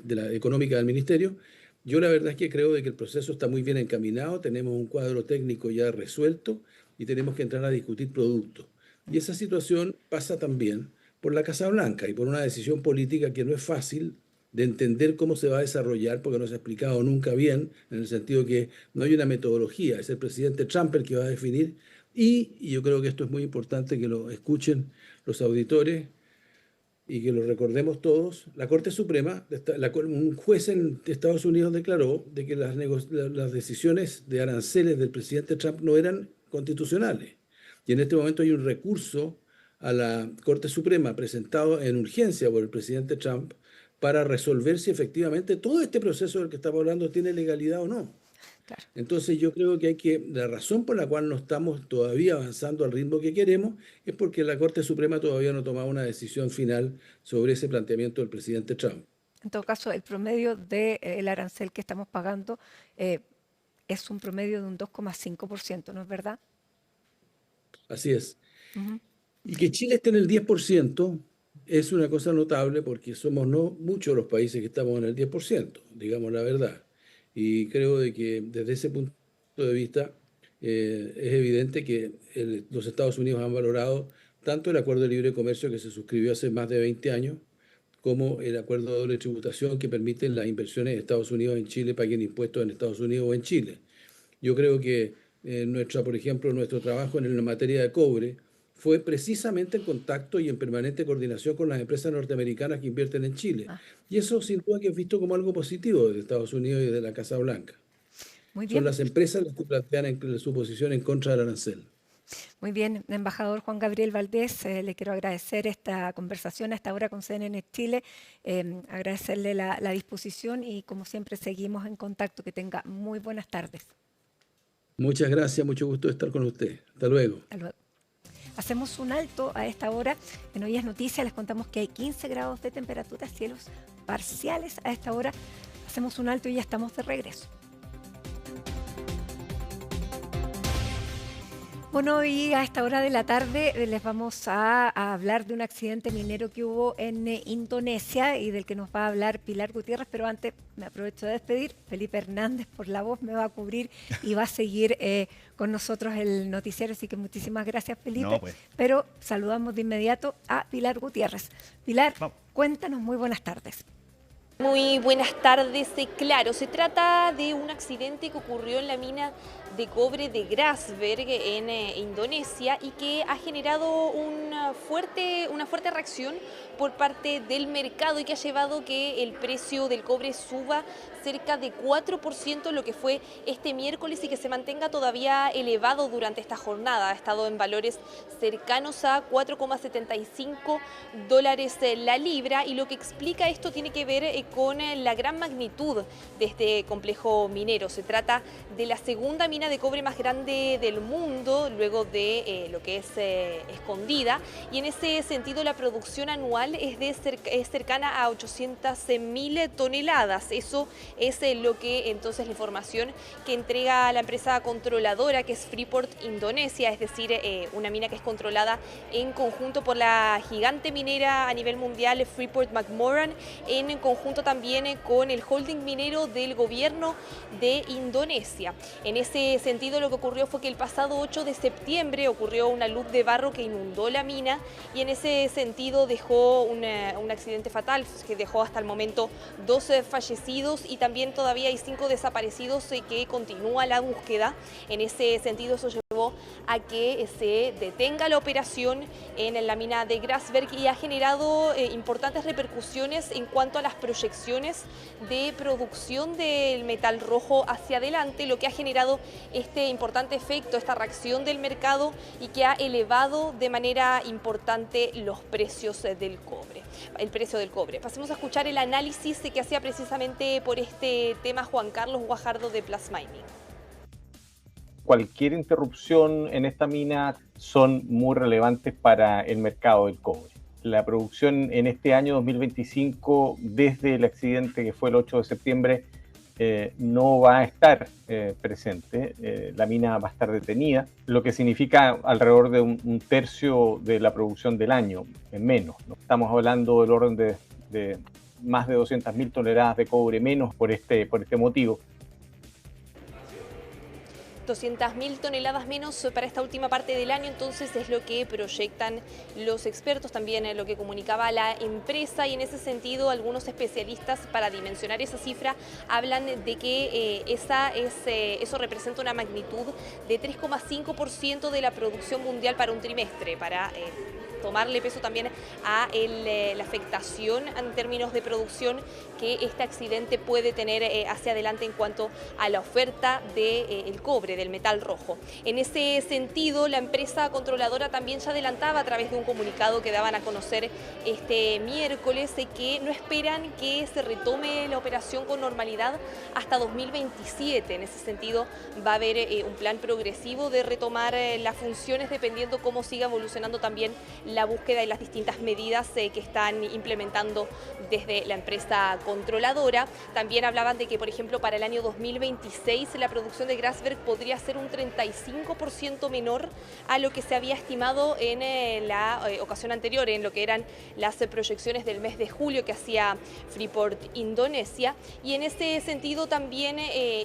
la económica del ministerio. Yo la verdad es que creo de que el proceso está muy bien encaminado, tenemos un cuadro técnico ya resuelto y tenemos que entrar a discutir productos. Y esa situación pasa también por la Casa Blanca y por una decisión política que no es fácil de entender cómo se va a desarrollar, porque no se ha explicado nunca bien, en el sentido que no hay una metodología, es el presidente Trump el que va a definir, y yo creo que esto es muy importante que lo escuchen los auditores y que lo recordemos todos. La Corte Suprema, un juez en Estados Unidos declaró de que las decisiones de aranceles del presidente Trump no eran constitucionales, y en este momento hay un recurso a la Corte Suprema presentado en urgencia por el presidente Trump para resolver si efectivamente todo este proceso del que estamos hablando tiene legalidad o no. Claro. Entonces yo creo que la razón por la cual no estamos todavía avanzando al ritmo que queremos es porque la Corte Suprema todavía no ha tomado una decisión final sobre ese planteamiento del presidente Trump. En todo caso, el promedio del arancel que estamos pagando es un promedio de un 2,5%, ¿no es verdad? Así es. Y que Chile esté en el 10% es una cosa notable porque somos no muchos los países que estamos en el 10%, digamos la verdad. Y creo de que desde ese punto de vista es evidente que los Estados Unidos han valorado tanto el acuerdo de libre comercio que se suscribió hace más de 20 años, como el acuerdo de doble tributación que permite las inversiones de Estados Unidos en Chile paguen impuestos en Estados Unidos o en Chile. Yo creo que por ejemplo, nuestro trabajo en la materia de cobre fue precisamente en contacto y en permanente coordinación con las empresas norteamericanas que invierten en Chile. Y eso sin duda que es visto como algo positivo desde Estados Unidos y de la Casa Blanca. Muy bien. Son las empresas las que plantean su posición en contra del arancel. Muy bien, embajador Juan Gabriel Valdés, le quiero agradecer esta conversación a esta hora con CNN Chile, agradecerle la disposición y como siempre seguimos en contacto. Que tenga muy buenas tardes. Muchas gracias, mucho gusto de estar con usted. Hasta luego. Hasta luego. Hacemos un alto a esta hora. En Hoy es Noticia les contamos que hay 15 grados de temperatura, cielos parciales a esta hora. Hacemos un alto y ya estamos de regreso. Bueno, y a esta hora de la tarde les vamos a hablar de un accidente minero que hubo en Indonesia y del que nos va a hablar Pilar Gutiérrez, pero antes me aprovecho de despedir. Felipe Hernández por la voz me va a cubrir y va a seguir con nosotros el noticiero, así que muchísimas gracias, Felipe. No, pues. Pero saludamos de inmediato a Pilar Gutiérrez. Pilar, cuéntanos, muy buenas tardes. Muy buenas tardes. Claro, se trata de un accidente que ocurrió en la mina de cobre de Grasberg en Indonesia y que ha generado una fuerte reacción por parte del mercado y que ha llevado que el precio del cobre suba cerca de 4% lo que fue este miércoles y que se mantenga todavía elevado durante esta jornada. Ha estado en valores cercanos a $4,75 la libra y lo que explica esto tiene que ver con la gran magnitud de este complejo minero. Se trata de la segunda mina de cobre más grande del mundo, luego de lo que es Escondida, y en ese sentido la producción anual es cercana a 800.000 toneladas. Eso es lo que entonces la información que entrega la empresa controladora, que es Freeport Indonesia, es decir, una mina que es controlada en conjunto por la gigante minera a nivel mundial Freeport-McMoRan, en conjunto también con el holding minero del gobierno de Indonesia. En ese sentido, lo que ocurrió fue que el pasado 8 de septiembre ocurrió una luz de barro que inundó la mina y en ese sentido dejó un accidente fatal que dejó hasta el momento 12 fallecidos y también todavía hay 5 desaparecidos que continúa la búsqueda. En ese sentido, eso llevó a que se detenga la operación en la mina de Grasberg y ha generado importantes repercusiones en cuanto a las proyecciones de producción del metal rojo hacia adelante, lo que ha generado este importante efecto, esta reacción del mercado y que ha elevado de manera importante los precios del cobre, el precio del cobre. Pasemos a escuchar el análisis que hacía precisamente por este tema Juan Carlos Guajardo de Plus Mining. Cualquier interrupción en esta mina son muy relevantes para el mercado del cobre. La producción en este año 2025, desde el accidente que fue el 8 de septiembre, no va a estar presente. La mina va a estar detenida, lo que significa alrededor de un tercio de la producción del año, en menos. Estamos hablando del orden de más de 200.000 toneladas de cobre menos por este motivo. 200.000 toneladas menos para esta última parte del año, entonces es lo que proyectan los expertos, también lo que comunicaba la empresa y en ese sentido algunos especialistas para dimensionar esa cifra hablan de que eso representa una magnitud de 3,5% de la producción mundial para un trimestre, para tomarle peso también a la afectación en términos de producción que este accidente puede tener hacia adelante en cuanto a la oferta del cobre, del metal rojo. En ese sentido, la empresa controladora también ya adelantaba a través de un comunicado que daban a conocer este miércoles que no esperan que se retome la operación con normalidad hasta 2027. En ese sentido, va a haber un plan progresivo de retomar las funciones dependiendo cómo siga evolucionando también la búsqueda y las distintas medidas que están implementando desde la empresa controladora. También hablaban de que, por ejemplo, para el año 2026 la producción de Grasberg podría ser un 35% menor a lo que se había estimado en la ocasión anterior, en lo que eran las proyecciones del mes de julio que hacía Freeport Indonesia. Y en ese sentido también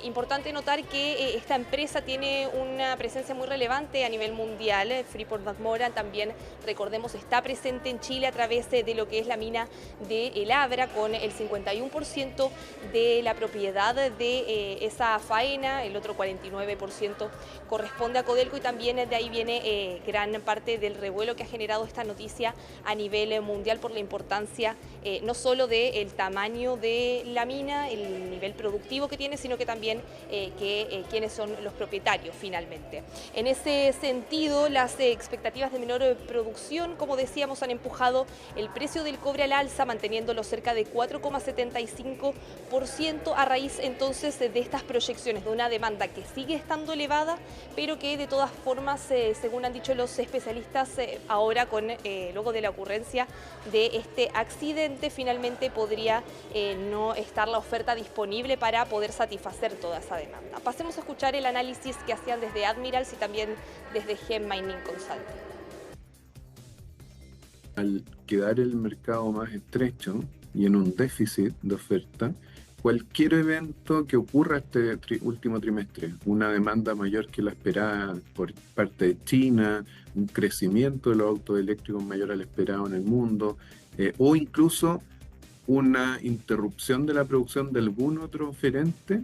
importante notar que esta empresa tiene una presencia muy relevante a nivel mundial. Freeport-McMoRan también, recordemos, está presente en Chile a través de lo que es la mina de El Abra, con el 51% de la propiedad de esa faena, el otro 49% corresponde a Codelco, y también de ahí viene gran parte del revuelo que ha generado esta noticia a nivel mundial por la importancia no solo del tamaño de la mina, el nivel productivo que tiene, sino que también quiénes son los propietarios finalmente. En ese sentido, las expectativas de menor producción, como decíamos, han empujado el precio del cobre al alza, manteniéndolo cerca de 4,75% a raíz entonces de estas proyecciones de una demanda que sigue estando elevada, pero que de todas formas, según han dicho los especialistas, ahora luego de la ocurrencia de este accidente, finalmente podría no estar la oferta disponible para poder satisfacer toda esa demanda. Pasemos a escuchar el análisis que hacían desde Admirals y también desde Gem Mining Consulting. Al quedar el mercado más estrecho y en un déficit de oferta, cualquier evento que ocurra este último trimestre, una demanda mayor que la esperada por parte de China, un crecimiento de los autos eléctricos mayor al esperado en el mundo, o incluso una interrupción de la producción de algún otro oferente,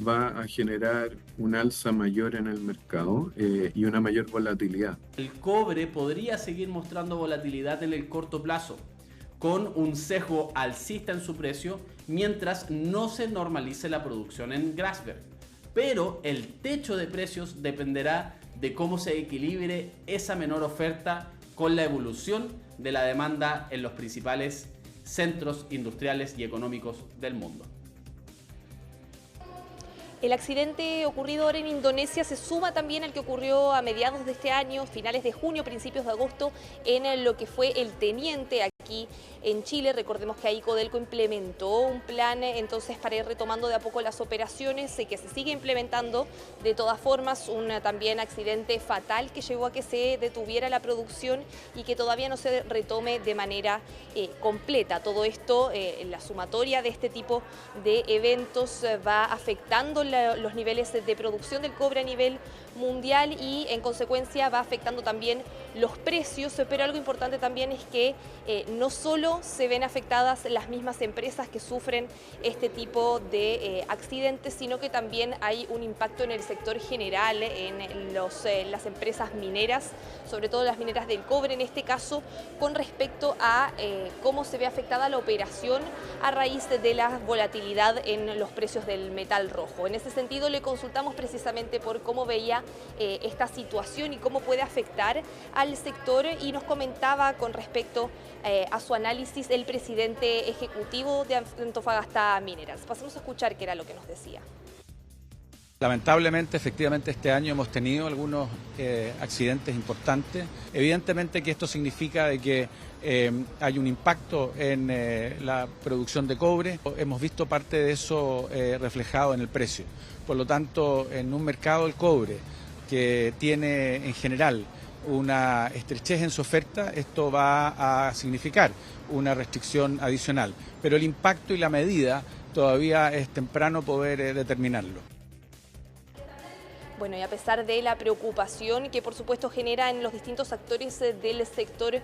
va a generar un alza mayor en el mercado y una mayor volatilidad. El cobre podría seguir mostrando volatilidad en el corto plazo, con un sesgo alcista en su precio, mientras no se normalice la producción en Grasberg. Pero el techo de precios dependerá de cómo se equilibre esa menor oferta con la evolución de la demanda en los principales centros industriales y económicos del mundo. El accidente ocurrido ahora en Indonesia se suma también al que ocurrió a mediados de este año, finales de junio, principios de agosto, en lo que fue el Teniente aquí en Chile. Recordemos que ahí Codelco implementó un plan entonces para ir retomando de a poco las operaciones, que se sigue implementando. De todas formas, un también accidente fatal que llevó a que se detuviera la producción y que todavía no se retome de manera completa. Todo esto, la sumatoria de este tipo de eventos va afectando los niveles de producción del cobre a nivel mundial y en consecuencia va afectando también los precios, pero algo importante también es que no solo se ven afectadas las mismas empresas que sufren este tipo de accidentes, sino que también hay un impacto en el sector general, en las empresas mineras, sobre todo las mineras del cobre en este caso, con respecto a cómo se ve afectada la operación a raíz de la volatilidad en los precios del metal rojo. En ese sentido le consultamos precisamente por cómo veía esta situación y cómo puede afectar al sector, y nos comentaba con respecto a su análisis el presidente ejecutivo de Antofagasta Minerals. Pasemos a escuchar qué era lo que nos decía. Lamentablemente, efectivamente, este año hemos tenido algunos accidentes importantes. Evidentemente que esto significa de que hay un impacto en la producción de cobre. Hemos visto parte de eso reflejado en el precio. Por lo tanto, en un mercado del cobre que tiene en general una estrechez en su oferta, esto va a significar una restricción adicional. Pero el impacto y la medida todavía es temprano poder determinarlo. Bueno, y a pesar de la preocupación que por supuesto genera en los distintos actores del sector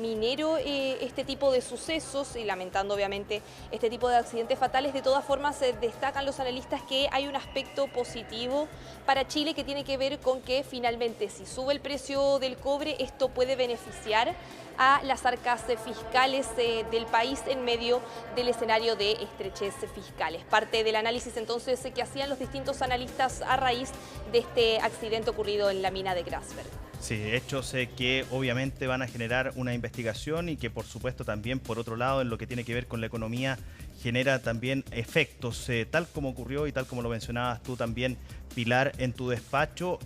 minero este tipo de sucesos, y lamentando obviamente este tipo de accidentes fatales, de todas formas destacan los analistas que hay un aspecto positivo para Chile que tiene que ver con que finalmente si sube el precio del cobre, esto puede beneficiar a las arcas fiscales del país en medio del escenario de estrechez fiscales. Parte del análisis entonces que hacían los distintos analistas a raíz de este accidente ocurrido en la mina de Grasberg. Sí, hechos que obviamente van a generar una investigación y que por supuesto también por otro lado en lo que tiene que ver con la economía genera también efectos, tal como ocurrió y tal como lo mencionabas tú también, Pilar, en tu despacho,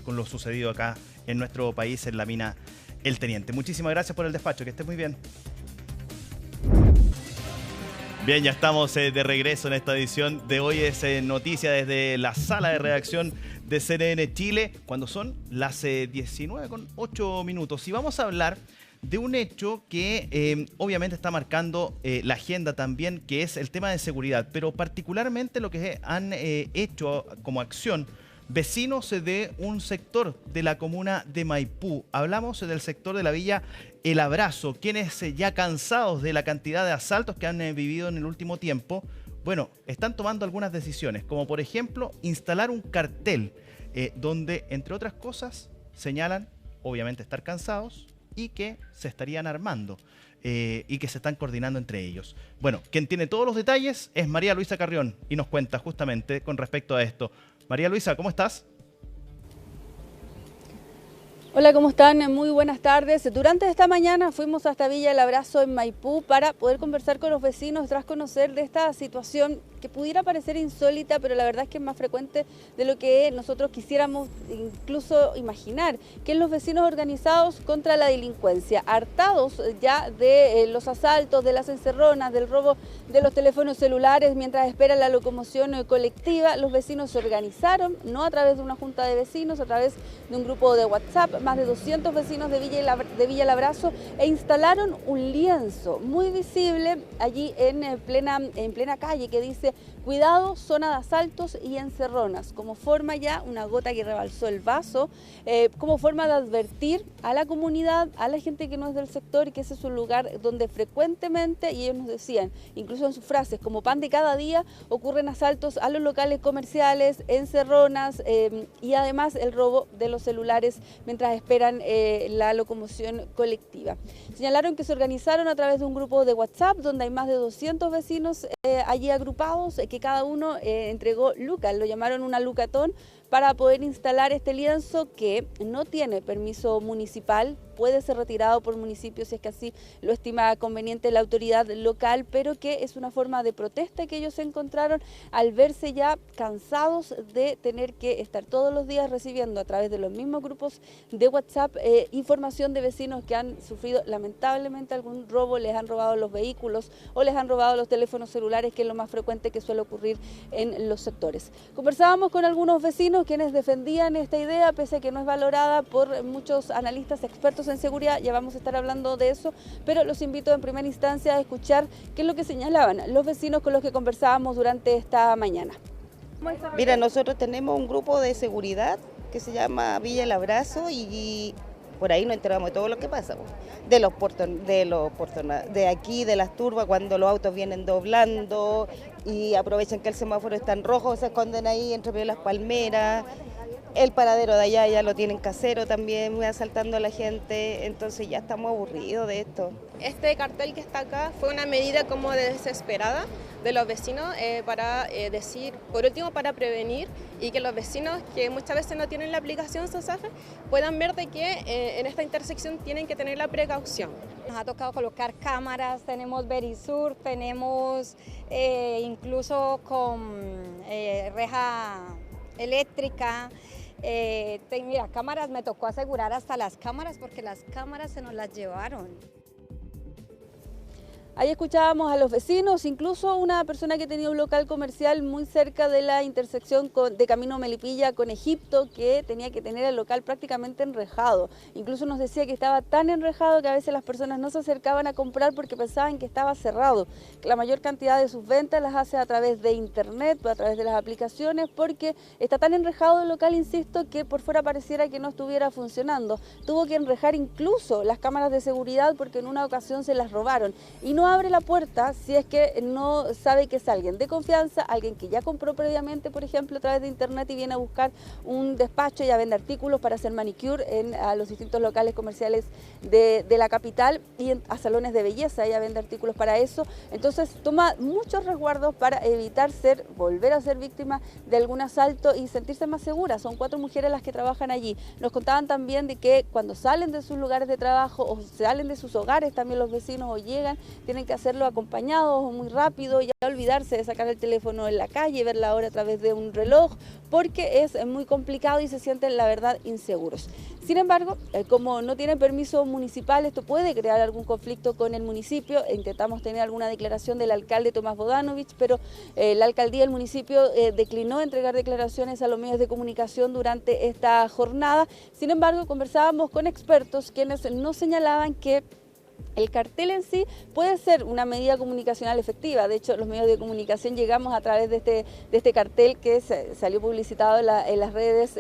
con lo sucedido acá en nuestro país en la mina El Teniente. Muchísimas gracias por el despacho, que estés muy bien. Bien, ya estamos de regreso en esta edición de Hoy es Noticia desde la sala de redacción de CNN Chile, cuando son las 19:08. Y vamos a hablar de un hecho que obviamente está marcando la agenda también, que es el tema de seguridad, pero particularmente lo que han hecho como acción vecinos de un sector de la comuna de Maipú. Hablamos del sector de la Villa El Abrazo, quienes ya cansados de la cantidad de asaltos que han vivido en el último tiempo, bueno, están tomando algunas decisiones, como por ejemplo instalar un cartel donde, entre otras cosas, señalan, obviamente, estar cansados y que se estarían armando y que se están coordinando entre ellos. Bueno, quien tiene todos los detalles es María Luisa Carrión y nos cuenta justamente con respecto a esto. María Luisa, ¿cómo estás? Hola, ¿cómo están? Muy buenas tardes. Durante esta mañana fuimos hasta Villa El Abrazo en Maipú para poder conversar con los vecinos tras conocer de esta situación que pudiera parecer insólita, pero la verdad es que es más frecuente de lo que nosotros quisiéramos incluso imaginar, que es los vecinos organizados contra la delincuencia, hartados ya de los asaltos, de las encerronas, del robo de los teléfonos celulares mientras esperan la locomoción colectiva. Los vecinos se organizaron, no a través de una junta de vecinos, a través de un grupo de WhatsApp, más de 200 vecinos de Villa El Abrazo, e instalaron un lienzo muy visible allí en plena calle que dice: cuidado, zona de asaltos y encerronas, como forma ya, una gota que rebalsó el vaso, como forma de advertir a la comunidad, a la gente que no es del sector, y que ese es un lugar donde frecuentemente, y ellos nos decían, incluso en sus frases, como pan de cada día, ocurren asaltos a los locales comerciales, encerronas y además el robo de los celulares mientras esperan la locomoción colectiva. Señalaron que se organizaron a través de un grupo de WhatsApp donde hay más de 200 vecinos allí agrupados, que cada uno entregó lucas, lo llamaron una lucatón, para poder instalar este lienzo que no tiene permiso municipal, puede ser retirado por municipio si es que así lo estima conveniente la autoridad local, pero que es una forma de protesta que ellos encontraron al verse ya cansados de tener que estar todos los días recibiendo a través de los mismos grupos de WhatsApp información de vecinos que han sufrido lamentablemente algún robo, les han robado los vehículos o les han robado los teléfonos celulares, que es lo más frecuente que suele ocurrir en los sectores. Conversábamos con algunos vecinos quienes defendían esta idea, pese a que no es valorada por muchos analistas expertos en seguridad. Ya vamos a estar hablando de eso, pero los invito en primera instancia a escuchar qué es lo que señalaban los vecinos con los que conversábamos durante esta mañana. Mira, nosotros tenemos un grupo de seguridad que se llama Villa El Abrazo y por ahí nos enteramos de todo lo que pasa, de aquí, de las turbas, cuando los autos vienen doblando y aprovechan que el semáforo está en rojo, se esconden ahí entre medio de las palmeras. El paradero de allá ya lo tienen casero también, asaltando a la gente, entonces ya estamos aburridos de esto. Este cartel que está acá fue una medida como desesperada de los vecinos para decir, por último, para prevenir y que los vecinos que muchas veces no tienen la aplicación SOSAFE puedan ver de que en esta intersección tienen que tener la precaución. Nos ha tocado colocar cámaras, tenemos Verisur, tenemos incluso con reja eléctrica. Mira, cámaras, me tocó asegurar hasta las cámaras porque las cámaras se nos las llevaron. Ahí escuchábamos a los vecinos, incluso una persona que tenía un local comercial muy cerca de la intersección de Camino Melipilla con Egipto, que tenía que tener el local prácticamente enrejado. Incluso nos decía que estaba tan enrejado que a veces las personas no se acercaban a comprar porque pensaban que estaba cerrado. La mayor cantidad de sus ventas las hace a través de internet, a través de las aplicaciones, porque está tan enrejado el local, insisto, que por fuera pareciera que no estuviera funcionando. Tuvo que enrejar incluso las cámaras de seguridad porque en una ocasión se las robaron. Y no abre la puerta si es que no sabe que es alguien de confianza, alguien que ya compró previamente, por ejemplo, a través de internet y viene a buscar un despacho y a vender artículos para hacer manicure a los distintos locales comerciales de la capital y a salones de belleza, ella vende artículos para eso. Entonces toma muchos resguardos para evitar volver a ser víctima de algún asalto y sentirse más segura. Son 4 mujeres las que trabajan allí. Nos contaban también de que cuando salen de sus lugares de trabajo o salen de sus hogares, también los vecinos o llegan, tienen que hacerlo acompañados o muy rápido y ya olvidarse de sacar el teléfono en la calle, ver la hora a través de un reloj, porque es muy complicado y se sienten, la verdad, inseguros. Sin embargo, como no tienen permiso municipal, esto puede crear algún conflicto con el municipio. Intentamos tener alguna declaración del alcalde Tomás Bodanovich, pero la alcaldía del municipio declinó entregar declaraciones a los medios de comunicación durante esta jornada. Sin embargo, conversábamos con expertos quienes nos señalaban que el cartel en sí puede ser una medida comunicacional efectiva. De hecho, los medios de comunicación llegamos a través de este cartel que salió publicitado en las redes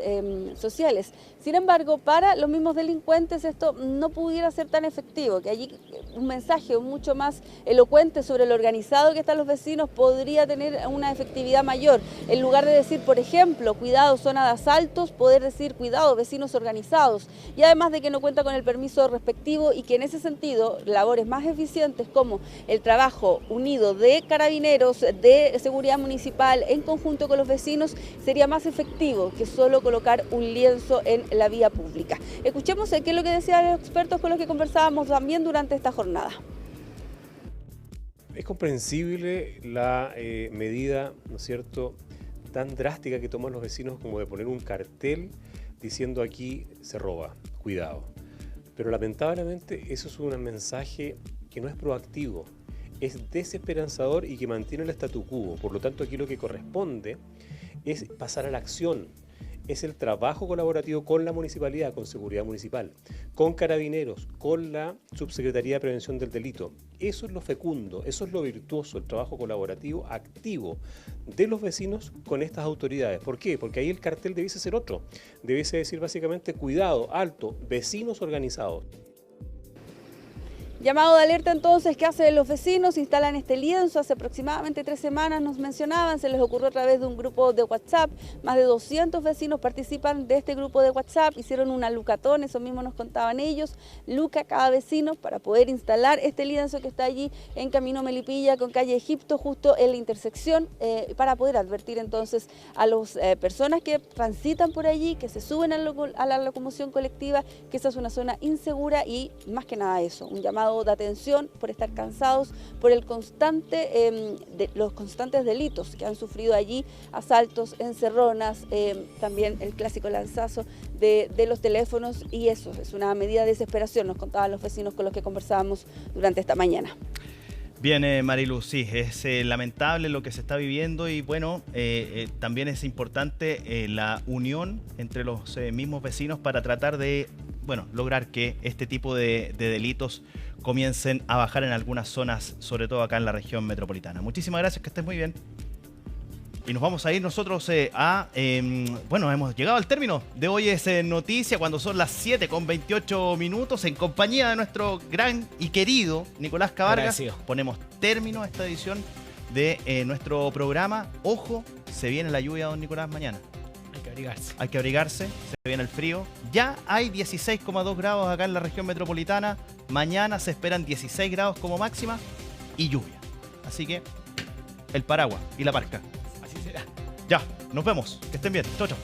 sociales. Sin embargo, para los mismos delincuentes esto no pudiera ser tan efectivo, que allí un mensaje mucho más elocuente sobre lo organizado que están los vecinos podría tener una efectividad mayor. En lugar de decir, por ejemplo, cuidado zona de asaltos, poder decir cuidado vecinos organizados. Y además de que no cuenta con el permiso respectivo y que en ese sentido labores más eficientes como el trabajo unido de carabineros, de seguridad municipal en conjunto con los vecinos sería más efectivo que solo colocar un lienzo en la vía pública. Escuchemos qué es lo que decían los expertos con los que conversábamos también durante esta jornada. Es comprensible la medida, ¿no es cierto?, tan drástica que toman los vecinos como de poner un cartel diciendo aquí se roba, cuidado. Pero lamentablemente eso es un mensaje que no es proactivo, es desesperanzador y que mantiene el statu quo. Por lo tanto, aquí lo que corresponde es pasar a la acción. Es el trabajo colaborativo con la municipalidad, con seguridad municipal, con carabineros, con la Subsecretaría de Prevención del Delito. Eso es lo fecundo, eso es lo virtuoso, el trabajo colaborativo activo de los vecinos con estas autoridades. ¿Por qué? Porque ahí el cartel debiese ser otro. Debiese decir básicamente cuidado, alto, vecinos organizados. Llamado de alerta entonces que hacen los vecinos, instalan este lienzo hace aproximadamente 3 semanas, nos mencionaban, se les ocurrió a través de un grupo de WhatsApp, más de 200 vecinos participan de este grupo de WhatsApp, hicieron una lucatón, eso mismo nos contaban ellos, luca cada vecino para poder instalar este lienzo que está allí en Camino Melipilla con calle Egipto, justo en la intersección, para poder advertir entonces a las personas que transitan por allí, que se suben a la locomoción colectiva, que esta es una zona insegura y más que nada eso, un llamado de atención por estar cansados, por los constantes delitos que han sufrido allí, asaltos, encerronas, también el clásico lanzazo de los teléfonos, y eso es una medida de desesperación, nos contaban los vecinos con los que conversábamos durante esta mañana. Bien, Marilu, sí, es lamentable lo que se está viviendo y bueno, también es importante la unión entre los mismos vecinos para tratar de lograr que este tipo de delitos comiencen a bajar en algunas zonas, sobre todo acá en la región metropolitana. Muchísimas gracias, que estés muy bien. Y nos vamos a ir nosotros hemos llegado al término de hoy es noticia cuando son las 7:28 en compañía de nuestro gran y querido Nicolás Cabargas. Agradecido. Ponemos término a esta edición de nuestro programa. Ojo, se viene la lluvia, don Nicolás, mañana. Hay que abrigarse, se viene el frío. Ya hay 16,2 grados acá en la región metropolitana. Mañana se esperan 16 grados como máxima y lluvia. Así que el paraguas y la parca. Así será. Ya, nos vemos. Que estén bien. Chau, chau.